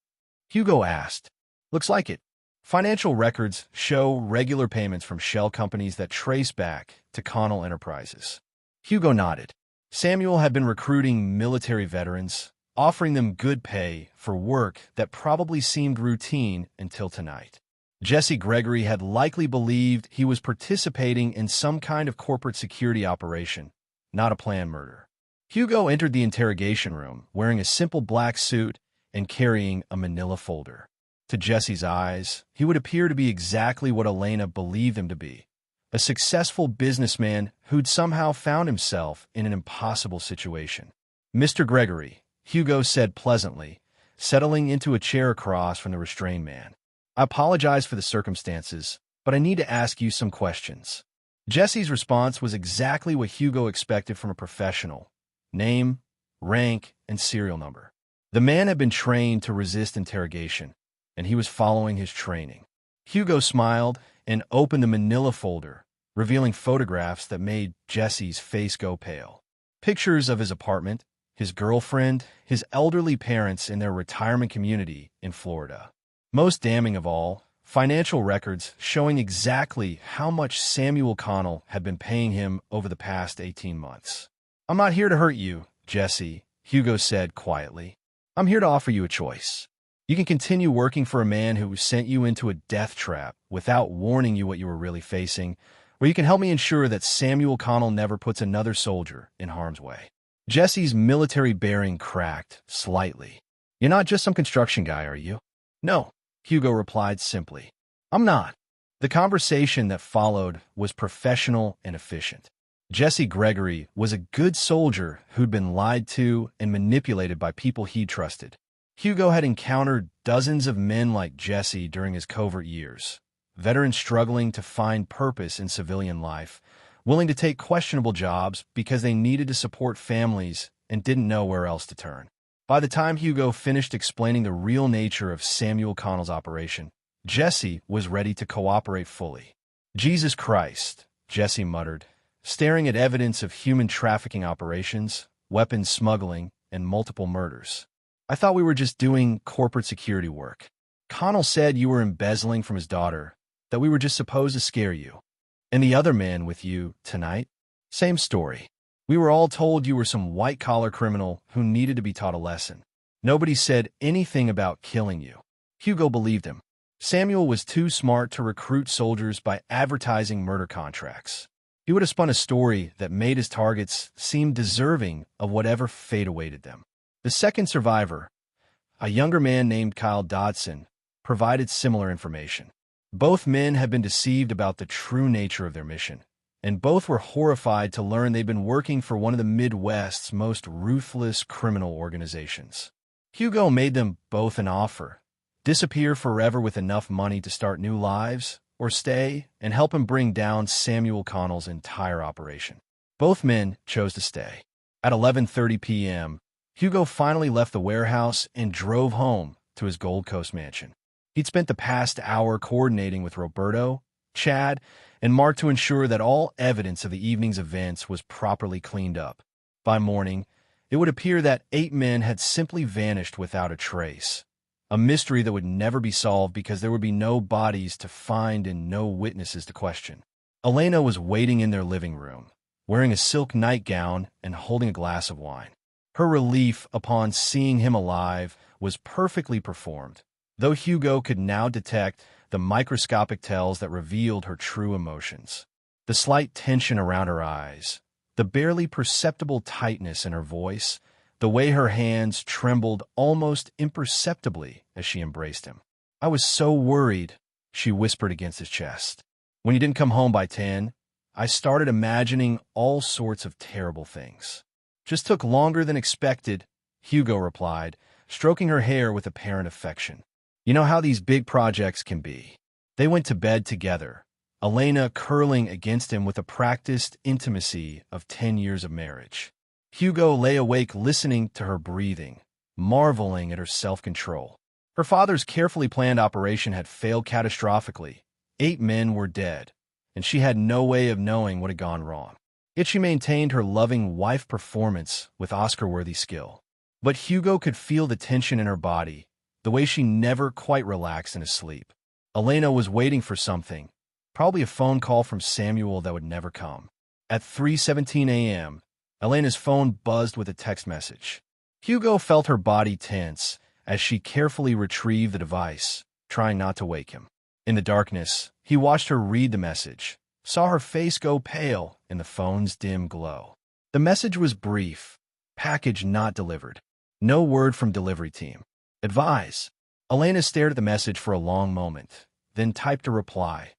Hugo asked. "Looks like it. Financial records show regular payments from shell companies that trace back to Connell Enterprises." Hugo nodded. Samuel had been recruiting military veterans, offering them good pay for work that probably seemed routine until tonight. Jesse Gregory had likely believed he was participating in some kind of corporate security operation, not a planned murder. Hugo entered the interrogation room wearing a simple black suit and carrying a manila folder. To Jesse's eyes, he would appear to be exactly what Elena believed him to be: a successful businessman who'd somehow found himself in an impossible situation. "Mr. Gregory," Hugo said pleasantly, settling into a chair across from the restrained man, "I apologize for the circumstances, but I need to ask you some questions." Jesse's response was exactly what Hugo expected from a professional: name, rank, and serial number. The man had been trained to resist interrogation, and he was following his training. Hugo smiled and opened the manila folder, revealing photographs that made Jesse's face go pale. Pictures of his apartment, his girlfriend, his elderly parents in their retirement community in Florida. Most damning of all, financial records showing exactly how much Samuel Connell had been paying him over the past 18 months. "I'm not here to hurt you, Jesse," Hugo said quietly. "I'm here to offer you a choice. You can continue working for a man who sent you into a death trap without warning you what you were really facing, or you can help me ensure that Samuel Connell never puts another soldier in harm's way." Jesse's military bearing cracked slightly. "You're not just some construction guy, are you?" "No," Hugo replied simply. "I'm not." The conversation that followed was professional and efficient. Jesse Gregory was a good soldier who'd been lied to and manipulated by people he trusted. Hugo had encountered dozens of men like Jesse during his covert years, veterans struggling to find purpose in civilian life, willing to take questionable jobs because they needed to support families and didn't know where else to turn. By the time Hugo finished explaining the real nature of Samuel Connell's operation, Jesse was ready to cooperate fully. "Jesus Christ," Jesse muttered, staring at evidence of human trafficking operations, weapons smuggling, and multiple murders. "I thought we were just doing corporate security work. Connell said you were embezzling from his daughter, that we were just supposed to scare you. And the other man with you tonight? Same story. We were all told you were some white-collar criminal who needed to be taught a lesson. Nobody said anything about killing you." Hugo believed him. Samuel was too smart to recruit soldiers by advertising murder contracts. He would have spun a story that made his targets seem deserving of whatever fate awaited them. The second survivor, a younger man named Kyle Dodson, provided similar information. Both men had been deceived about the true nature of their mission, and both were horrified to learn they'd been working for one of the Midwest's most ruthless criminal organizations. Hugo made them both an offer: disappear forever with enough money to start new lives, or stay and help him bring down Samuel Connell's entire operation. Both men chose to stay. At 11:30 p.m., Hugo finally left the warehouse and drove home to his Gold Coast mansion. He'd spent the past hour coordinating with Roberto, Chad, and Mark to ensure that all evidence of the evening's events was properly cleaned up. By morning, it would appear that 8 men had simply vanished without a trace. A mystery that would never be solved because there would be no bodies to find and no witnesses to question. Elena was waiting in their living room, wearing a silk nightgown and holding a glass of wine. Her relief upon seeing him alive was perfectly performed, though Hugo could now detect the microscopic tells that revealed her true emotions. The slight tension around her eyes, the barely perceptible tightness in her voice, the way her hands trembled almost imperceptibly as she embraced him. "I was so worried," she whispered against his chest. "When you didn't come home by 10, I started imagining all sorts of terrible things." "Just took longer than expected," Hugo replied, stroking her hair with apparent affection. "You know how these big projects can be." They went to bed together, Elena curling against him with the practiced intimacy of 10 years of marriage. Hugo lay awake listening to her breathing, marveling at her self-control. Her father's carefully planned operation had failed catastrophically. 8 men were dead, and she had no way of knowing what had gone wrong. Yet she maintained her loving wife performance with Oscar-worthy skill. But Hugo could feel the tension in her body, the way she never quite relaxed in his sleep. Elena was waiting for something, probably a phone call from Samuel that would never come. At 3:17 a.m., Elena's phone buzzed with a text message. Hugo felt her body tense as she carefully retrieved the device, trying not to wake him. In the darkness, he watched her read the message, saw her face go pale in the phone's dim glow. The message was brief: package not delivered. No word from delivery team. Advise. Elena stared at the message for a long moment, then typed a reply.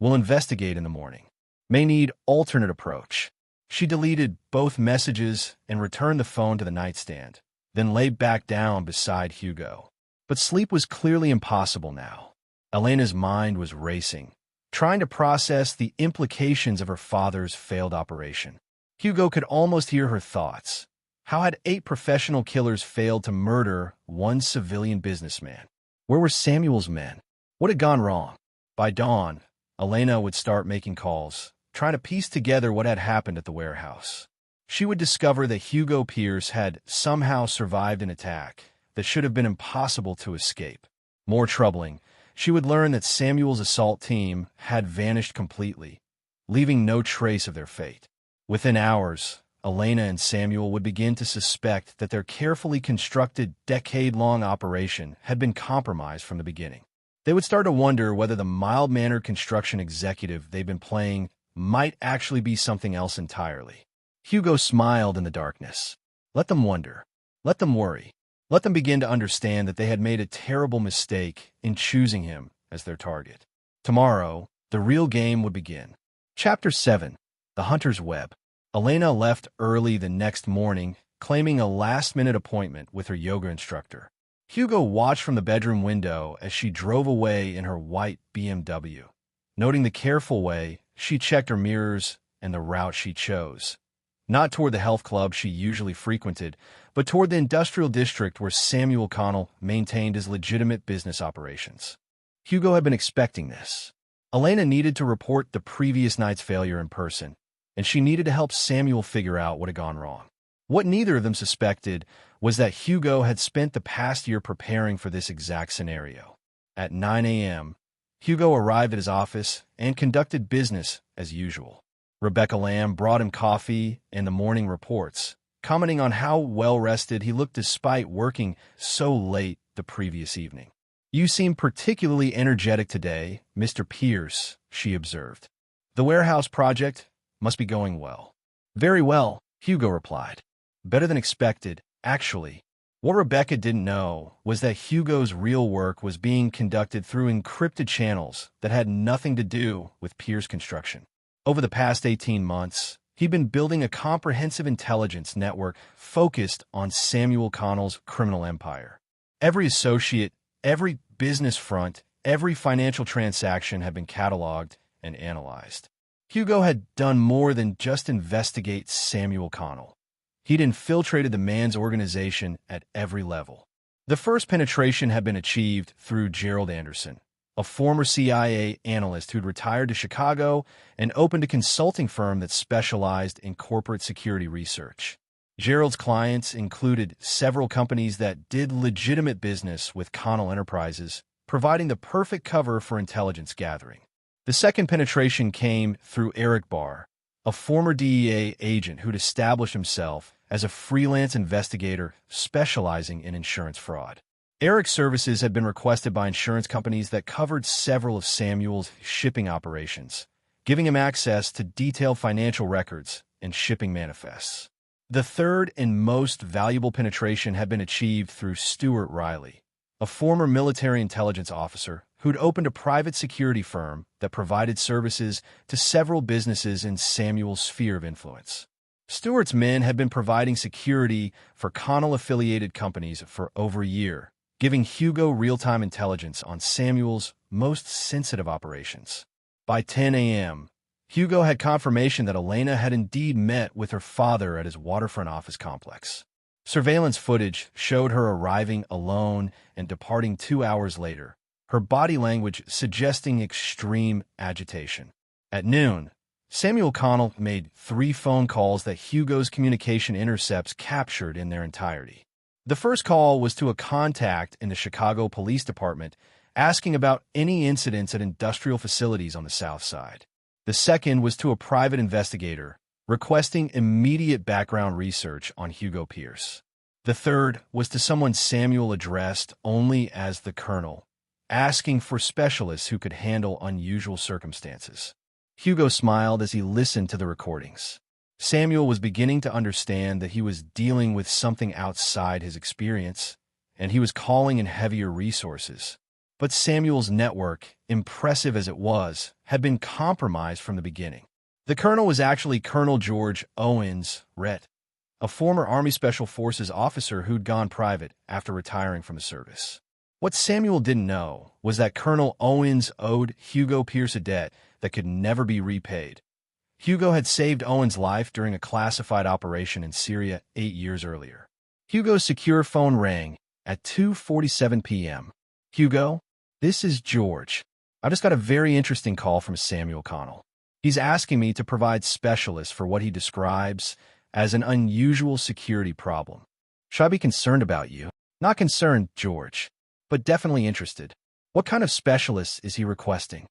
We'll investigate in the morning. May need alternate approach. She deleted both messages and returned the phone to the nightstand, then lay back down beside Hugo. But sleep was clearly impossible now. Elena's mind was racing, trying to process the implications of her father's failed operation. Hugo could almost hear her thoughts. How had 8 professional killers failed to murder one civilian businessman? Where were Samuel's men? What had gone wrong? By dawn, Elena would start making calls, trying to piece together what had happened at the warehouse. She would discover that Hugo Pierce had somehow survived an attack that should have been impossible to escape. More troubling, she would learn that Samuel's assault team had vanished completely, leaving no trace of their fate. Within hours, Elena and Samuel would begin to suspect that their carefully constructed, decade-long operation had been compromised from the beginning. They would start to wonder whether the mild-mannered construction executive they'd been playing might actually be something else entirely. Hugo smiled in the darkness. Let them wonder. Let them worry. Let them begin to understand that they had made a terrible mistake in choosing him as their target. Tomorrow, the real game would begin. Chapter 7. The Hunter's Web. Elena left early the next morning, claiming a last-minute appointment with her yoga instructor. Hugo watched from the bedroom window as she drove away in her white BMW. Noting the careful way she checked her mirrors and the route she chose. Not toward the health club she usually frequented, but toward the industrial district where Samuel Connell maintained his legitimate business operations. Hugo had been expecting this. Elena needed to report the previous night's failure in person, and she needed to help Samuel figure out what had gone wrong. What neither of them suspected was that Hugo had spent the past year preparing for this exact scenario. At 9 a.m., Hugo arrived at his office and conducted business as usual. Rebecca Lamb brought him coffee and the morning reports, commenting on how well-rested he looked despite working so late the previous evening. "You seem particularly energetic today, Mr. Pierce," she observed. "The warehouse project must be going well." "Very well," Hugo replied. "Better than expected, actually." What Rebecca didn't know was that Hugo's real work was being conducted through encrypted channels that had nothing to do with Pierce Construction. Over the past 18 months, he'd been building a comprehensive intelligence network focused on Samuel Connell's criminal empire. Every associate, every business front, every financial transaction had been cataloged and analyzed. Hugo had done more than just investigate Samuel Connell. He'd infiltrated the man's organization at every level. The first penetration had been achieved through Gerald Anderson, a former CIA analyst who'd retired to Chicago and opened a consulting firm that specialized in corporate security research. Gerald's clients included several companies that did legitimate business with Connell Enterprises, providing the perfect cover for intelligence gathering. The second penetration came through Eric Barr, a former DEA agent who'd established himself as a freelance investigator specializing in insurance fraud. Eric's services had been requested by insurance companies that covered several of Samuel's shipping operations, giving him access to detailed financial records and shipping manifests. The third and most valuable penetration had been achieved through Stuart Riley, a former military intelligence officer who'd opened a private security firm that provided services to several businesses in Samuel's sphere of influence. Stuart's men had been providing security for Connell-affiliated companies for over a year, giving Hugo real-time intelligence on Samuel's most sensitive operations. By 10 a.m., Hugo had confirmation that Elena had indeed met with her father at his waterfront office complex. Surveillance footage showed her arriving alone and departing 2 hours later, her body language suggesting extreme agitation. At noon, Samuel Connell made 3 phone calls that Hugo's communication intercepts captured in their entirety. The first call was to a contact in the Chicago Police Department asking about any incidents at industrial facilities on the South Side. The second was to a private investigator requesting immediate background research on Hugo Pierce. The third was to someone Samuel addressed only as the Colonel, asking for specialists who could handle unusual circumstances. Hugo smiled as he listened to the recordings. Samuel was beginning to understand that he was dealing with something outside his experience, and he was calling in heavier resources. But Samuel's network, impressive as it was, had been compromised from the beginning. The colonel was actually Colonel George Owens Rhett, a former Army Special Forces officer who'd gone private after retiring from the service. What Samuel didn't know was that Colonel Owens owed Hugo Pierce a debt that could never be repaid. Hugo had saved Owens' life during a classified operation in Syria 8 years earlier. Hugo's secure phone rang at 2:47 p.m. "Hugo, this is George. I just got a very interesting call from Samuel Connell. He's asking me to provide specialists for what he describes as an unusual security problem. Should I be concerned about you?" "Not concerned, George, but definitely interested. What kind of specialists is he requesting?"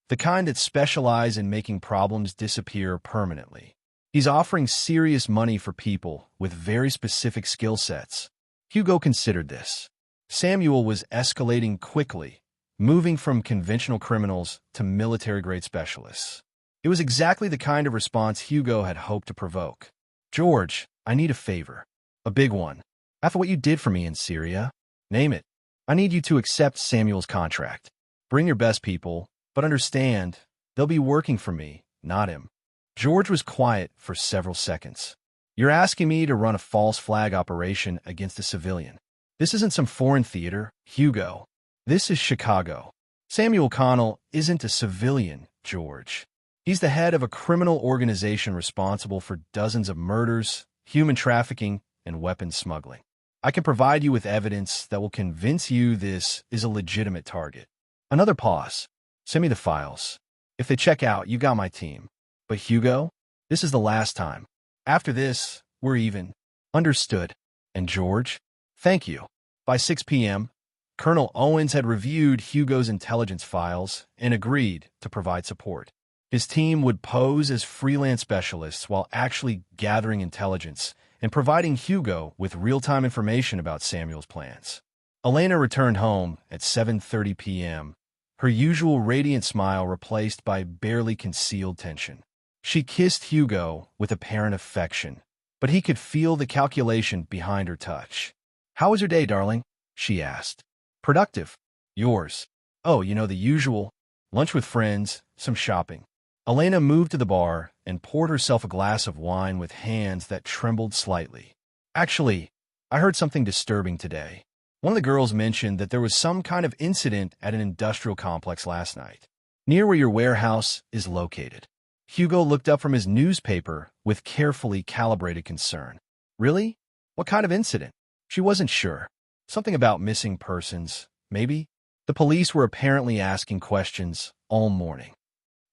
"The kind that specialize in making problems disappear permanently. He's offering serious money for people with very specific skill sets. Hugo considered this. Samuel was escalating quickly, moving from conventional criminals to military-grade specialists. It was exactly the kind of response Hugo had hoped to provoke. "George, I need a favor. A big one. After what you did for me in Syria, name it. I need you to accept Samuel's contract. Bring your best people, but understand, they'll be working for me, not him." George was quiet for several seconds. "You're asking me to run a false flag operation against a civilian. This isn't some foreign theater, Hugo. This is Chicago. Samuel Connell isn't a civilian, George. He's the head of a criminal organization responsible for dozens of murders, human trafficking, and weapons smuggling. I can provide you with evidence that will convince you this is a legitimate target." Another pause. "Send me the files. If they check out, you got my team. But Hugo, this is the last time. After this, we're even." "Understood." "And George?" "Thank you." By 6 p.m., Colonel Owens had reviewed Hugo's intelligence files and agreed to provide support. His team would pose as freelance specialists while actually gathering intelligence and providing Hugo with real-time information about Samuel's plans. Elena returned home at 7:30 p.m., her usual radiant smile replaced by barely concealed tension. She kissed Hugo with apparent affection, but he could feel the calculation behind her touch. "How was your day, darling?" she asked. "Productive. Yours?" "Oh, the usual. Lunch with friends, some shopping." Elena moved to the bar and poured herself a glass of wine with hands that trembled slightly. "Actually, I heard something disturbing today. One of the girls mentioned that there was some kind of incident at an industrial complex last night, near where your warehouse is located." Hugo looked up from his newspaper with carefully calibrated concern. "Really? What kind of incident?" She wasn't sure. Something about missing persons, maybe? The police were apparently asking questions all morning.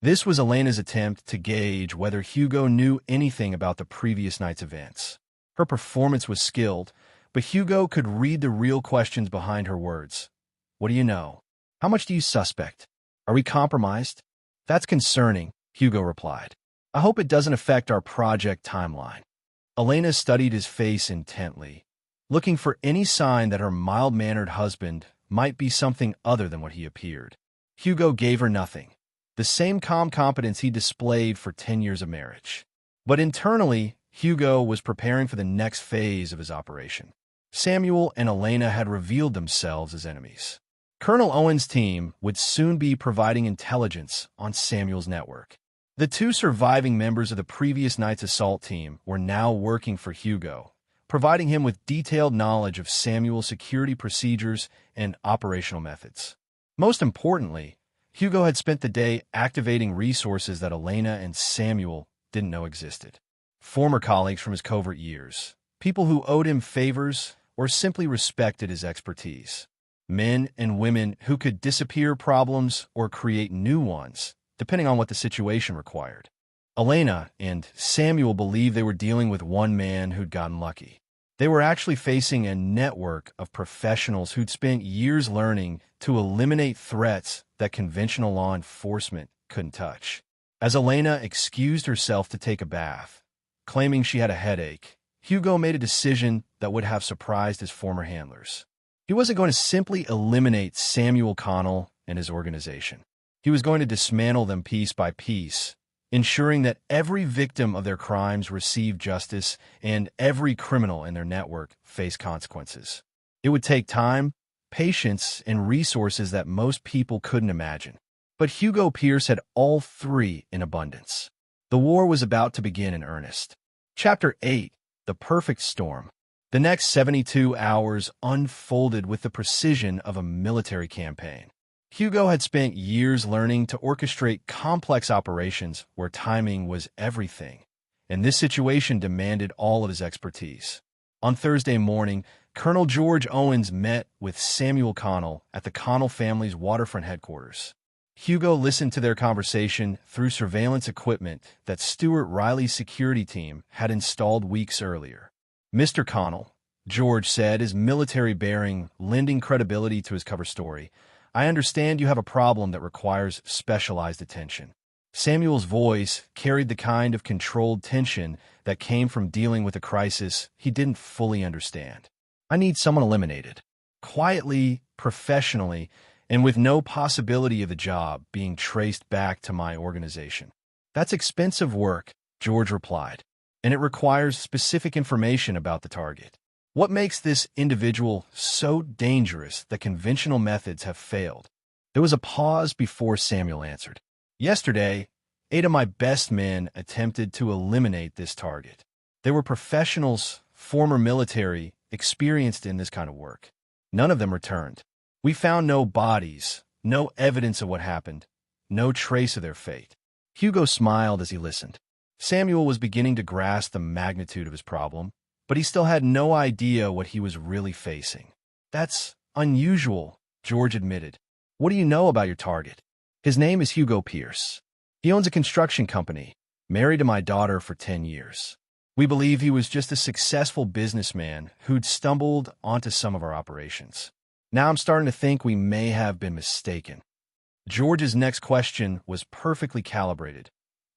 This was Elena's attempt to gauge whether Hugo knew anything about the previous night's events. Her performance was skilled, but Hugo could read the real questions behind her words. "What do you know? How much do you suspect? Are we compromised?" "That's concerning," Hugo replied. "I hope it doesn't affect our project timeline." Elena studied his face intently, looking for any sign that her mild-mannered husband might be something other than what he appeared. Hugo gave her nothing. The same calm competence he displayed for 10 years of marriage. But internally, Hugo was preparing for the next phase of his operation. Samuel and Elena had revealed themselves as enemies. Colonel Owen's team would soon be providing intelligence on Samuel's network. The two surviving members of the previous night's assault team were now working for Hugo, providing him with detailed knowledge of Samuel's security procedures and operational methods. Most importantly, Hugo had spent the day activating resources that Elena and Samuel didn't know existed. Former colleagues from his covert years, people who owed him favors or simply respected his expertise. Men and women who could disappear problems or create new ones, depending on what the situation required. Elena and Samuel believed they were dealing with one man who'd gotten lucky. They were actually facing a network of professionals who'd spent years learning to eliminate threats that conventional law enforcement couldn't touch. As Elena excused herself to take a bath, claiming she had a headache, Hugo made a decision that would have surprised his former handlers. He wasn't going to simply eliminate Samuel Connell and his organization. He was going to dismantle them piece by piece, ensuring that every victim of their crimes received justice and every criminal in their network faced consequences. It would take time, patience, and resources that most people couldn't imagine. But Hugo Pierce had all three in abundance. The war was about to begin in earnest. Chapter 8: The Perfect Storm. The next 72 hours unfolded with the precision of a military campaign. Hugo had spent years learning to orchestrate complex operations where timing was everything, and this situation demanded all of his expertise. On Thursday morning, Colonel George Owens met with Samuel Connell at the Connell family's waterfront headquarters. Hugo listened to their conversation through surveillance equipment that Stuart Riley's security team had installed weeks earlier. "Mr. Connell," George said, his military bearing lending credibility to his cover story, "I understand you have a problem that requires specialized attention." Samuel's voice carried the kind of controlled tension that came from dealing with a crisis he didn't fully understand. I need someone eliminated. Quietly, professionally, and with no possibility of the job being traced back to my organization. That's expensive work, George replied, and it requires specific information about the target. What makes this individual so dangerous that conventional methods have failed? There was a pause before Samuel answered. Yesterday, 8 of my best men attempted to eliminate this target. They were professionals, former military, experienced in this kind of work. None of them returned. We found no bodies, no evidence of what happened, no trace of their fate. Hugo smiled as he listened. Samuel was beginning to grasp the magnitude of his problem, but he still had no idea what he was really facing. That's unusual, George admitted. What do you know about your target? His name is Hugo Pierce. He owns a construction company, married to my daughter for 10 years. We believe he was just a successful businessman who'd stumbled onto some of our operations. Now I'm starting to think we may have been mistaken. George's next question was perfectly calibrated.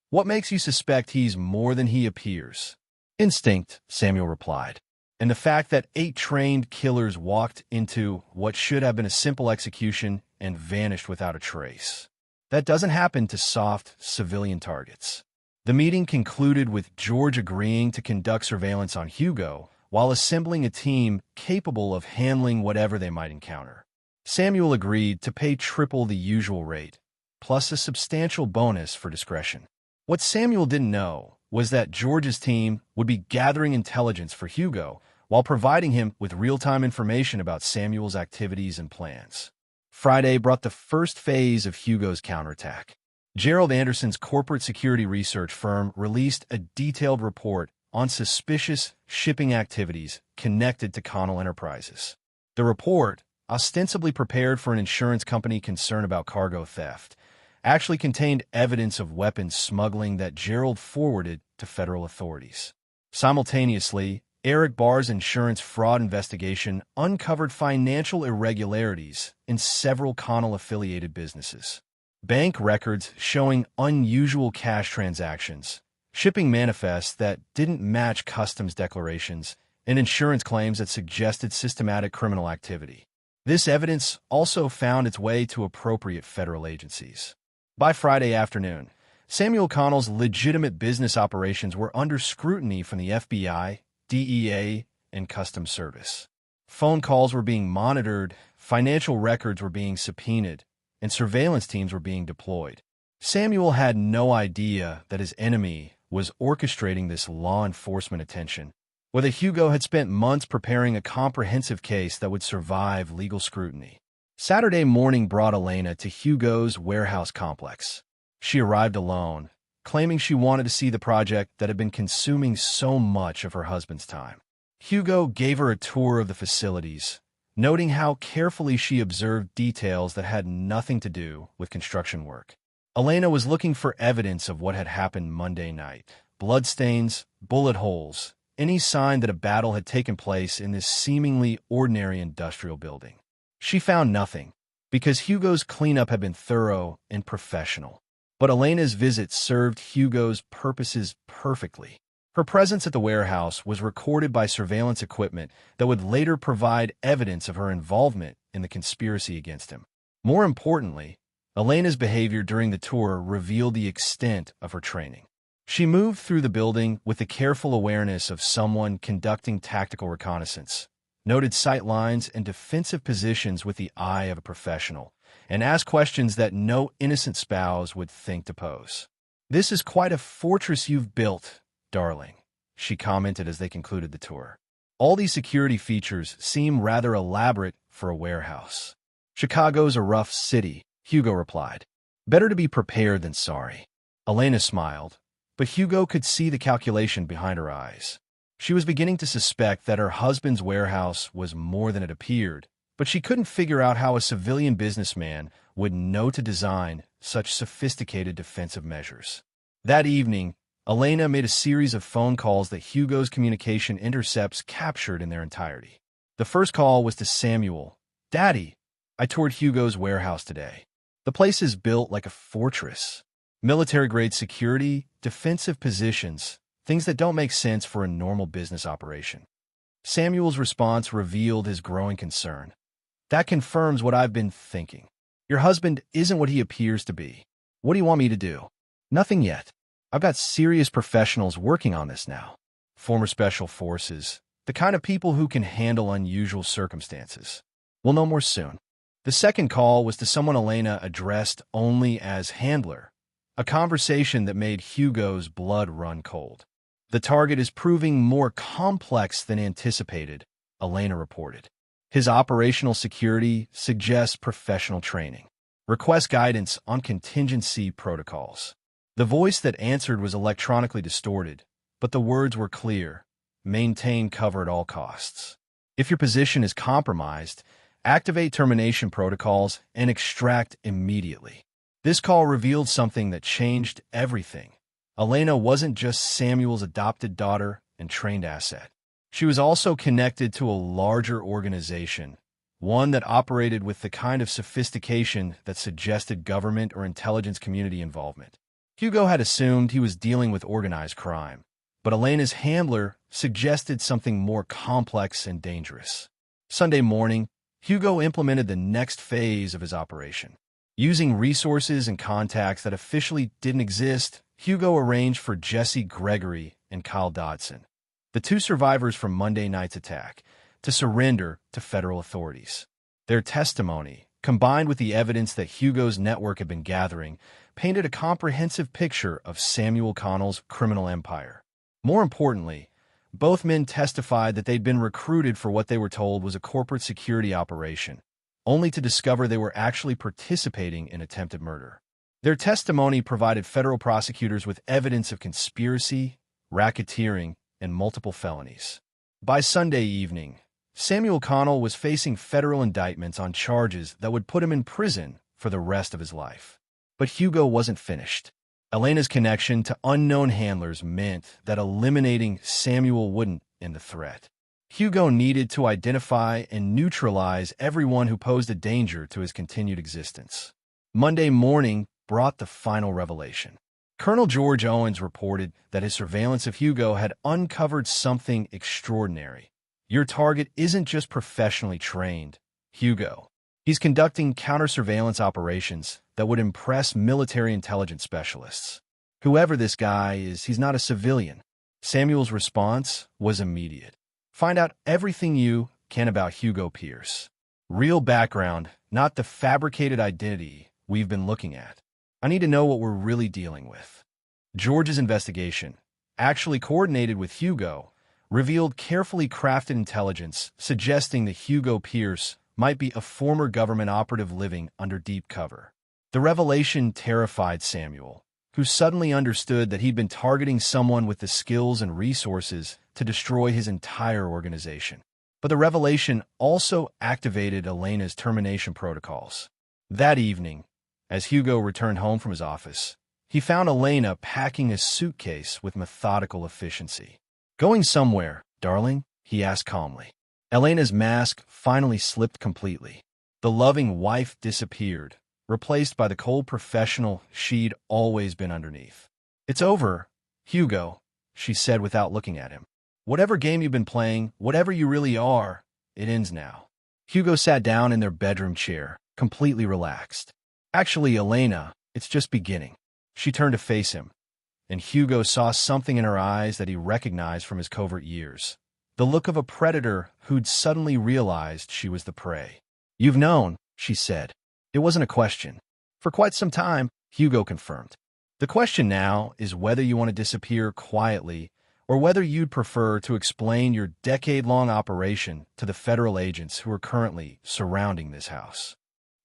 What makes you suspect he's more than he appears? Instinct, Samuel replied, and the fact that 8 trained killers walked into what should have been a simple execution and vanished without a trace. That doesn't happen to soft, civilian targets. The meeting concluded with George agreeing to conduct surveillance on Hugo while assembling a team capable of handling whatever they might encounter. Samuel agreed to pay triple the usual rate, plus a substantial bonus for discretion. What Samuel didn't know was that George's team would be gathering intelligence for Hugo while providing him with real-time information about Samuel's activities and plans. Friday brought the first phase of Hugo's counterattack. Gerald Anderson's corporate security research firm released a detailed report on suspicious shipping activities connected to Connell Enterprises. The report, ostensibly prepared for an insurance company concerned about cargo theft, actually contained evidence of weapons smuggling that Gerald forwarded to federal authorities. Simultaneously, Eric Barr's insurance fraud investigation uncovered financial irregularities in several Connell-affiliated businesses. Bank records showing unusual cash transactions, shipping manifests that didn't match customs declarations, and insurance claims that suggested systematic criminal activity. This evidence also found its way to appropriate federal agencies. By Friday afternoon, Samuel Connell's legitimate business operations were under scrutiny from the FBI, DEA, and Customs Service. Phone calls were being monitored, financial records were being subpoenaed, and surveillance teams were being deployed. Samuel had no idea that his enemy was orchestrating this law enforcement attention, whether Hugo had spent months preparing a comprehensive case that would survive legal scrutiny. Saturday morning brought Elena to Hugo's warehouse complex. She arrived alone, claiming she wanted to see the project that had been consuming so much of her husband's time. Hugo gave her a tour of the facilities, noting how carefully she observed details that had nothing to do with construction work. Elena was looking for evidence of what had happened Monday night. Bloodstains, bullet holes, any sign that a battle had taken place in this seemingly ordinary industrial building. She found nothing, because Hugo's cleanup had been thorough and professional. But Elena's visit served Hugo's purposes perfectly. Her presence at the warehouse was recorded by surveillance equipment that would later provide evidence of her involvement in the conspiracy against him. More importantly, Elena's behavior during the tour revealed the extent of her training. She moved through the building with the careful awareness of someone conducting tactical reconnaissance, noted sight lines and defensive positions with the eye of a professional, and asked questions that no innocent spouse would think to pose. "This is quite a fortress you've built, darling," she commented as they concluded the tour. "All these security features seem rather elaborate for a warehouse." "Chicago's a rough city," Hugo replied. "Better to be prepared than sorry." Elena smiled, but Hugo could see the calculation behind her eyes. She was beginning to suspect that her husband's warehouse was more than it appeared, but she couldn't figure out how a civilian businessman would know to design such sophisticated defensive measures. That evening, Elena made a series of phone calls that Hugo's communication intercepts captured in their entirety. The first call was to Samuel. "Daddy, I toured Hugo's warehouse today. The place is built like a fortress. Military-grade security, defensive positions, things that don't make sense for a normal business operation. Samuel's response revealed his growing concern. That confirms what I've been thinking. Your husband isn't what he appears to be. What do you want me to do? Nothing yet. I've got serious professionals working on this now. Former special forces, the kind of people who can handle unusual circumstances. We'll know more soon. The second call was to someone Elena addressed only as handler, a conversation that made Hugo's blood run cold. The target is proving more complex than anticipated, Elena reported. His operational security suggests professional training. Request guidance on contingency protocols. The voice that answered was electronically distorted, but the words were clear. Maintain cover at all costs. If your position is compromised, activate termination protocols and extract immediately. This call revealed something that changed everything. Elena wasn't just Samuel's adopted daughter and trained asset. She was also connected to a larger organization, one that operated with the kind of sophistication that suggested government or intelligence community involvement. Hugo had assumed he was dealing with organized crime, but Elena's handler suggested something more complex and dangerous. Sunday morning, Hugo implemented the next phase of his operation. Using resources and contacts that officially didn't exist, Hugo arranged for Jesse Gregory and Kyle Dodson, the two survivors from Monday night's attack, to surrender to federal authorities. Their testimony, combined with the evidence that Hugo's network had been gathering, painted a comprehensive picture of Samuel Connell's criminal empire. More importantly, both men testified that they'd been recruited for what they were told was a corporate security operation, only to discover they were actually participating in attempted murder. Their testimony provided federal prosecutors with evidence of conspiracy, racketeering, and multiple felonies. By Sunday evening, Samuel Connell was facing federal indictments on charges that would put him in prison for the rest of his life. But Hugo wasn't finished. Elena's connection to unknown handlers meant that eliminating Samuel wouldn't end the threat. Hugo needed to identify and neutralize everyone who posed a danger to his continued existence. Monday morning brought the final revelation. Colonel George Owens reported that his surveillance of Hugo had uncovered something extraordinary. Your target isn't just professionally trained, Hugo. He's conducting counter-surveillance operations that would impress military intelligence specialists. Whoever this guy is, he's not a civilian. Samuel's response was immediate. Find out everything you can about Hugo Pierce. Real background, not the fabricated identity we've been looking at. I need to know what we're really dealing with. George's investigation, actually coordinated with Hugo, revealed carefully crafted intelligence suggesting that Hugo Pierce might be a former government operative living under deep cover. The revelation terrified Samuel, who suddenly understood that he'd been targeting someone with the skills and resources to destroy his entire organization. But the revelation also activated Elena's termination protocols. That evening, as Hugo returned home from his office, he found Elena packing his suitcase with methodical efficiency. Going somewhere, darling? He asked calmly. Elena's mask finally slipped completely. The loving wife disappeared, replaced by the cold professional she'd always been underneath. It's over, Hugo, she said without looking at him. Whatever game you've been playing, whatever you really are, it ends now. Hugo sat down in their bedroom chair, completely relaxed. Actually, Elena, it's just beginning. She turned to face him, and Hugo saw something in her eyes that he recognized from his covert years. The look of a predator who'd suddenly realized she was the prey. You've known, she said. It wasn't a question. For quite some time, Hugo confirmed. The question now is whether you want to disappear quietly or whether you'd prefer to explain your decade-long operation to the federal agents who are currently surrounding this house.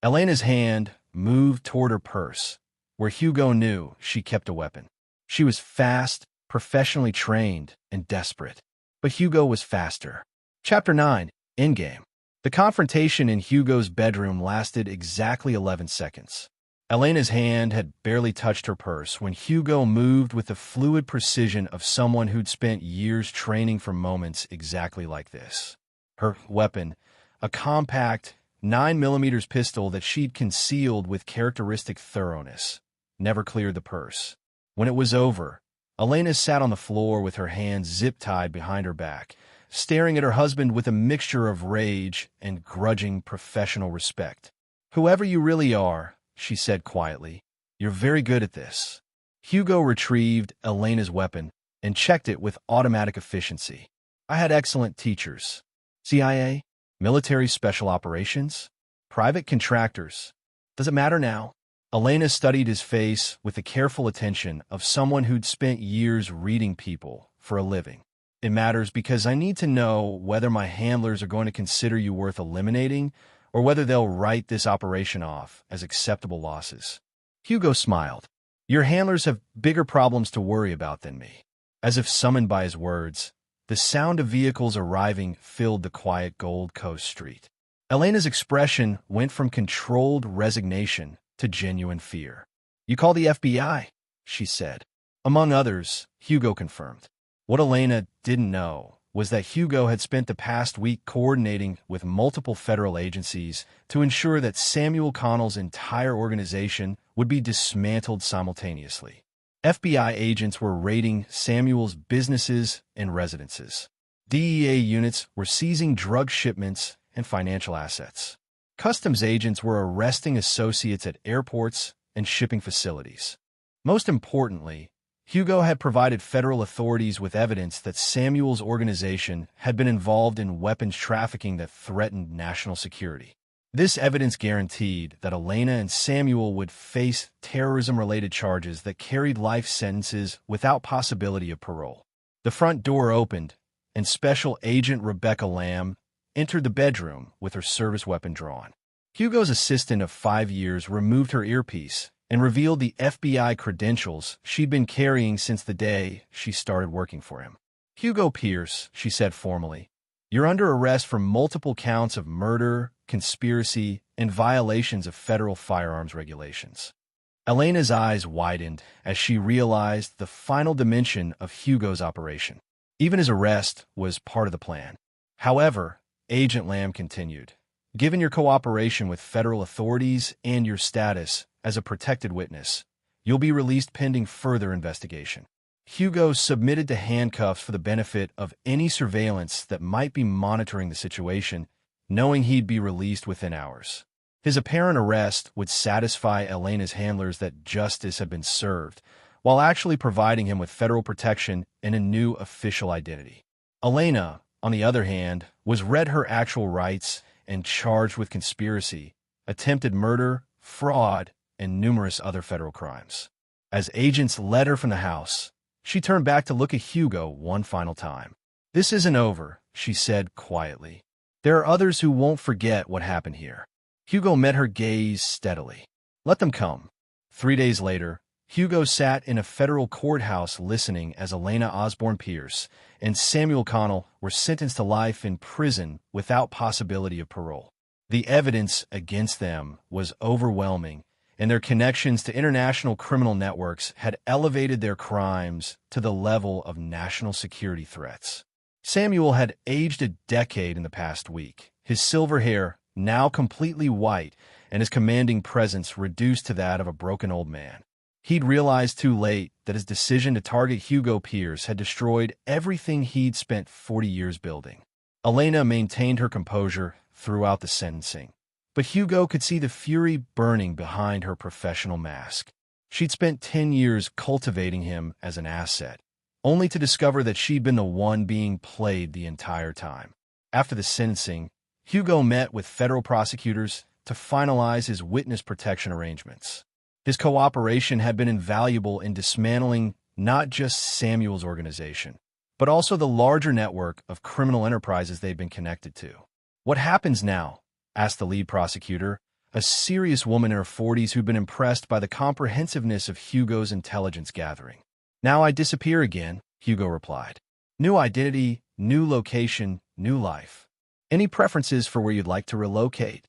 Elena's hand moved toward her purse, where Hugo knew she kept a weapon. She was fast, professionally trained, and desperate. But Hugo was faster. Chapter 9, Endgame. The confrontation in Hugo's bedroom lasted exactly 11 seconds. Elena's hand had barely touched her purse when Hugo moved with the fluid precision of someone who'd spent years training for moments exactly like this. Her weapon, a compact 9mm pistol that she'd concealed with characteristic thoroughness, never cleared the purse. When it was over, Elena sat on the floor with her hands zip-tied behind her back, staring at her husband with a mixture of rage and grudging professional respect. "Whoever you really are," she said quietly, "you're very good at this." Hugo retrieved Elena's weapon and checked it with automatic efficiency. "I had excellent teachers. CIA, military special operations, private contractors. Does it matter now?" Elena studied his face with the careful attention of someone who'd spent years reading people for a living. "It matters because I need to know whether my handlers are going to consider you worth eliminating or whether they'll write this operation off as acceptable losses." Hugo smiled. "Your handlers have bigger problems to worry about than me." As if summoned by his words, the sound of vehicles arriving filled the quiet Gold Coast street. Elena's expression went from controlled resignation to genuine fear. "You call the FBI?" she said. "Among others," Hugo confirmed. What Elena didn't know was that Hugo had spent the past week coordinating with multiple federal agencies to ensure that Samuel Connell's entire organization would be dismantled simultaneously. FBI agents were raiding Samuel's businesses and residences. DEA units were seizing drug shipments and financial assets. Customs agents were arresting associates at airports and shipping facilities. Most importantly, Hugo had provided federal authorities with evidence that Samuel's organization had been involved in weapons trafficking that threatened national security. This evidence guaranteed that Elena and Samuel would face terrorism-related charges that carried life sentences without possibility of parole. The front door opened, and Special Agent Rebecca Lamb entered the bedroom with her service weapon drawn. Hugo's assistant of 5 years removed her earpiece and revealed the FBI credentials she'd been carrying since the day she started working for him. "Hugo Pierce," she said formally, "you're under arrest for multiple counts of murder, conspiracy, and violations of federal firearms regulations." Elena's eyes widened as she realized the final dimension of Hugo's operation. Even his arrest was part of the plan. "However," Agent Lamb continued, "given your cooperation with federal authorities and your status as a protected witness, you'll be released pending further investigation." Hugo submitted to handcuffs for the benefit of any surveillance that might be monitoring the situation, knowing he'd be released within hours. His apparent arrest would satisfy Elena's handlers that justice had been served, while actually providing him with federal protection and a new official identity. Elena, on the other hand, was read her actual rights and charged with conspiracy, attempted murder, fraud, and numerous other federal crimes. As agents led her from the house, she turned back to look at Hugo one final time. "This isn't over," she said quietly. "There are others who won't forget what happened here." Hugo met her gaze steadily. "Let them come." 3 days later, Hugo sat in a federal courthouse listening as Elena Osborne Pierce and Samuel Connell were sentenced to life in prison without possibility of parole. The evidence against them was overwhelming, and their connections to international criminal networks had elevated their crimes to the level of national security threats. Samuel had aged a decade in the past week, his silver hair now completely white and his commanding presence reduced to that of a broken old man. He'd realized too late that his decision to target Hugo Pierce had destroyed everything he'd spent 40 years building. Elena maintained her composure throughout the sentencing, but Hugo could see the fury burning behind her professional mask. She'd spent 10 years cultivating him as an asset, only to discover that she'd been the one being played the entire time. After the sentencing, Hugo met with federal prosecutors to finalize his witness protection arrangements. His cooperation had been invaluable in dismantling not just Samuel's organization, but also the larger network of criminal enterprises they'd been connected to. "What happens now?" asked the lead prosecutor, a serious woman in her 40s who'd been impressed by the comprehensiveness of Hugo's intelligence gathering. "Now I disappear again," Hugo replied. "New identity, new location, new life. Any preferences for where you'd like to relocate?"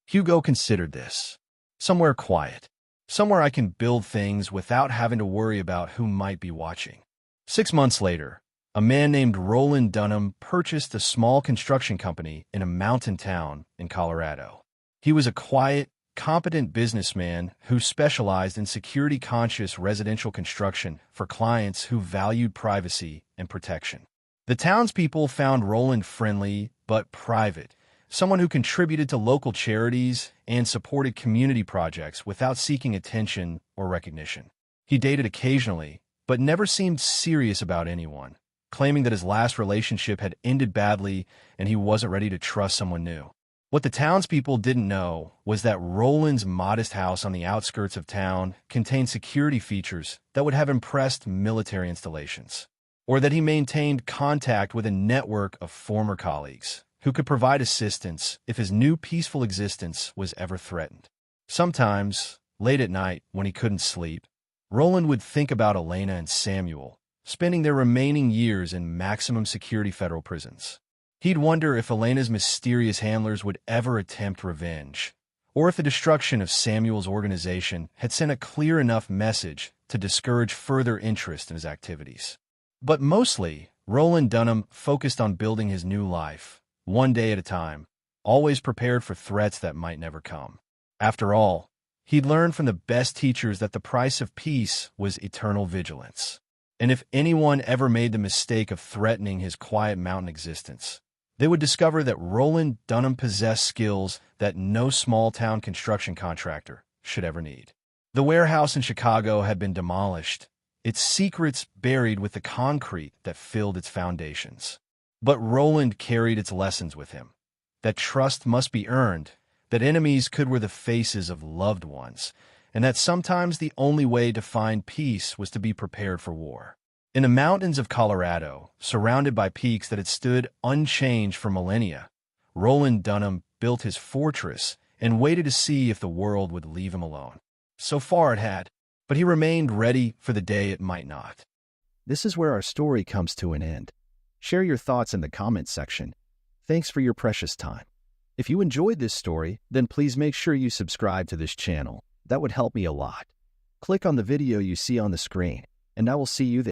Hugo considered this. "Somewhere quiet. Somewhere I can build things without having to worry about who might be watching." 6 months later, a man named Roland Dunham purchased a small construction company in a mountain town in Colorado. He was a quiet, competent businessman who specialized in security-conscious residential construction for clients who valued privacy and protection. The townspeople found Roland friendly but private, someone who contributed to local charities and supported community projects without seeking attention or recognition. He dated occasionally, but never seemed serious about anyone, claiming that his last relationship had ended badly and he wasn't ready to trust someone new. What the townspeople didn't know was that Roland's modest house on the outskirts of town contained security features that would have impressed military installations, or that he maintained contact with a network of former colleagues who could provide assistance if his new peaceful existence was ever threatened. Sometimes, late at night when he couldn't sleep, Roland would think about Elena and Samuel, spending their remaining years in maximum security federal prisons. He'd wonder if Elena's mysterious handlers would ever attempt revenge, or if the destruction of Samuel's organization had sent a clear enough message to discourage further interest in his activities. But mostly, Roland Dunham focused on building his new life, one day at a time, always prepared for threats that might never come. After all, he'd learned from the best teachers that the price of peace was eternal vigilance. And if anyone ever made the mistake of threatening his quiet mountain existence, they would discover that Roland Dunham possessed skills that no small-town construction contractor should ever need. The warehouse in Chicago had been demolished, its secrets buried with the concrete that filled its foundations. But Roland carried its lessons with him, that trust must be earned, that enemies could wear the faces of loved ones, and that sometimes the only way to find peace was to be prepared for war. In the mountains of Colorado, surrounded by peaks that had stood unchanged for millennia, Roland Dunham built his fortress and waited to see if the world would leave him alone. So far it had, but he remained ready for the day it might not. This is where our story comes to an end. Share your thoughts in the comments section. Thanks for your precious time. If you enjoyed this story, then please make sure you subscribe to this channel. That would help me a lot. Click on the video you see on the screen, and I will see you there.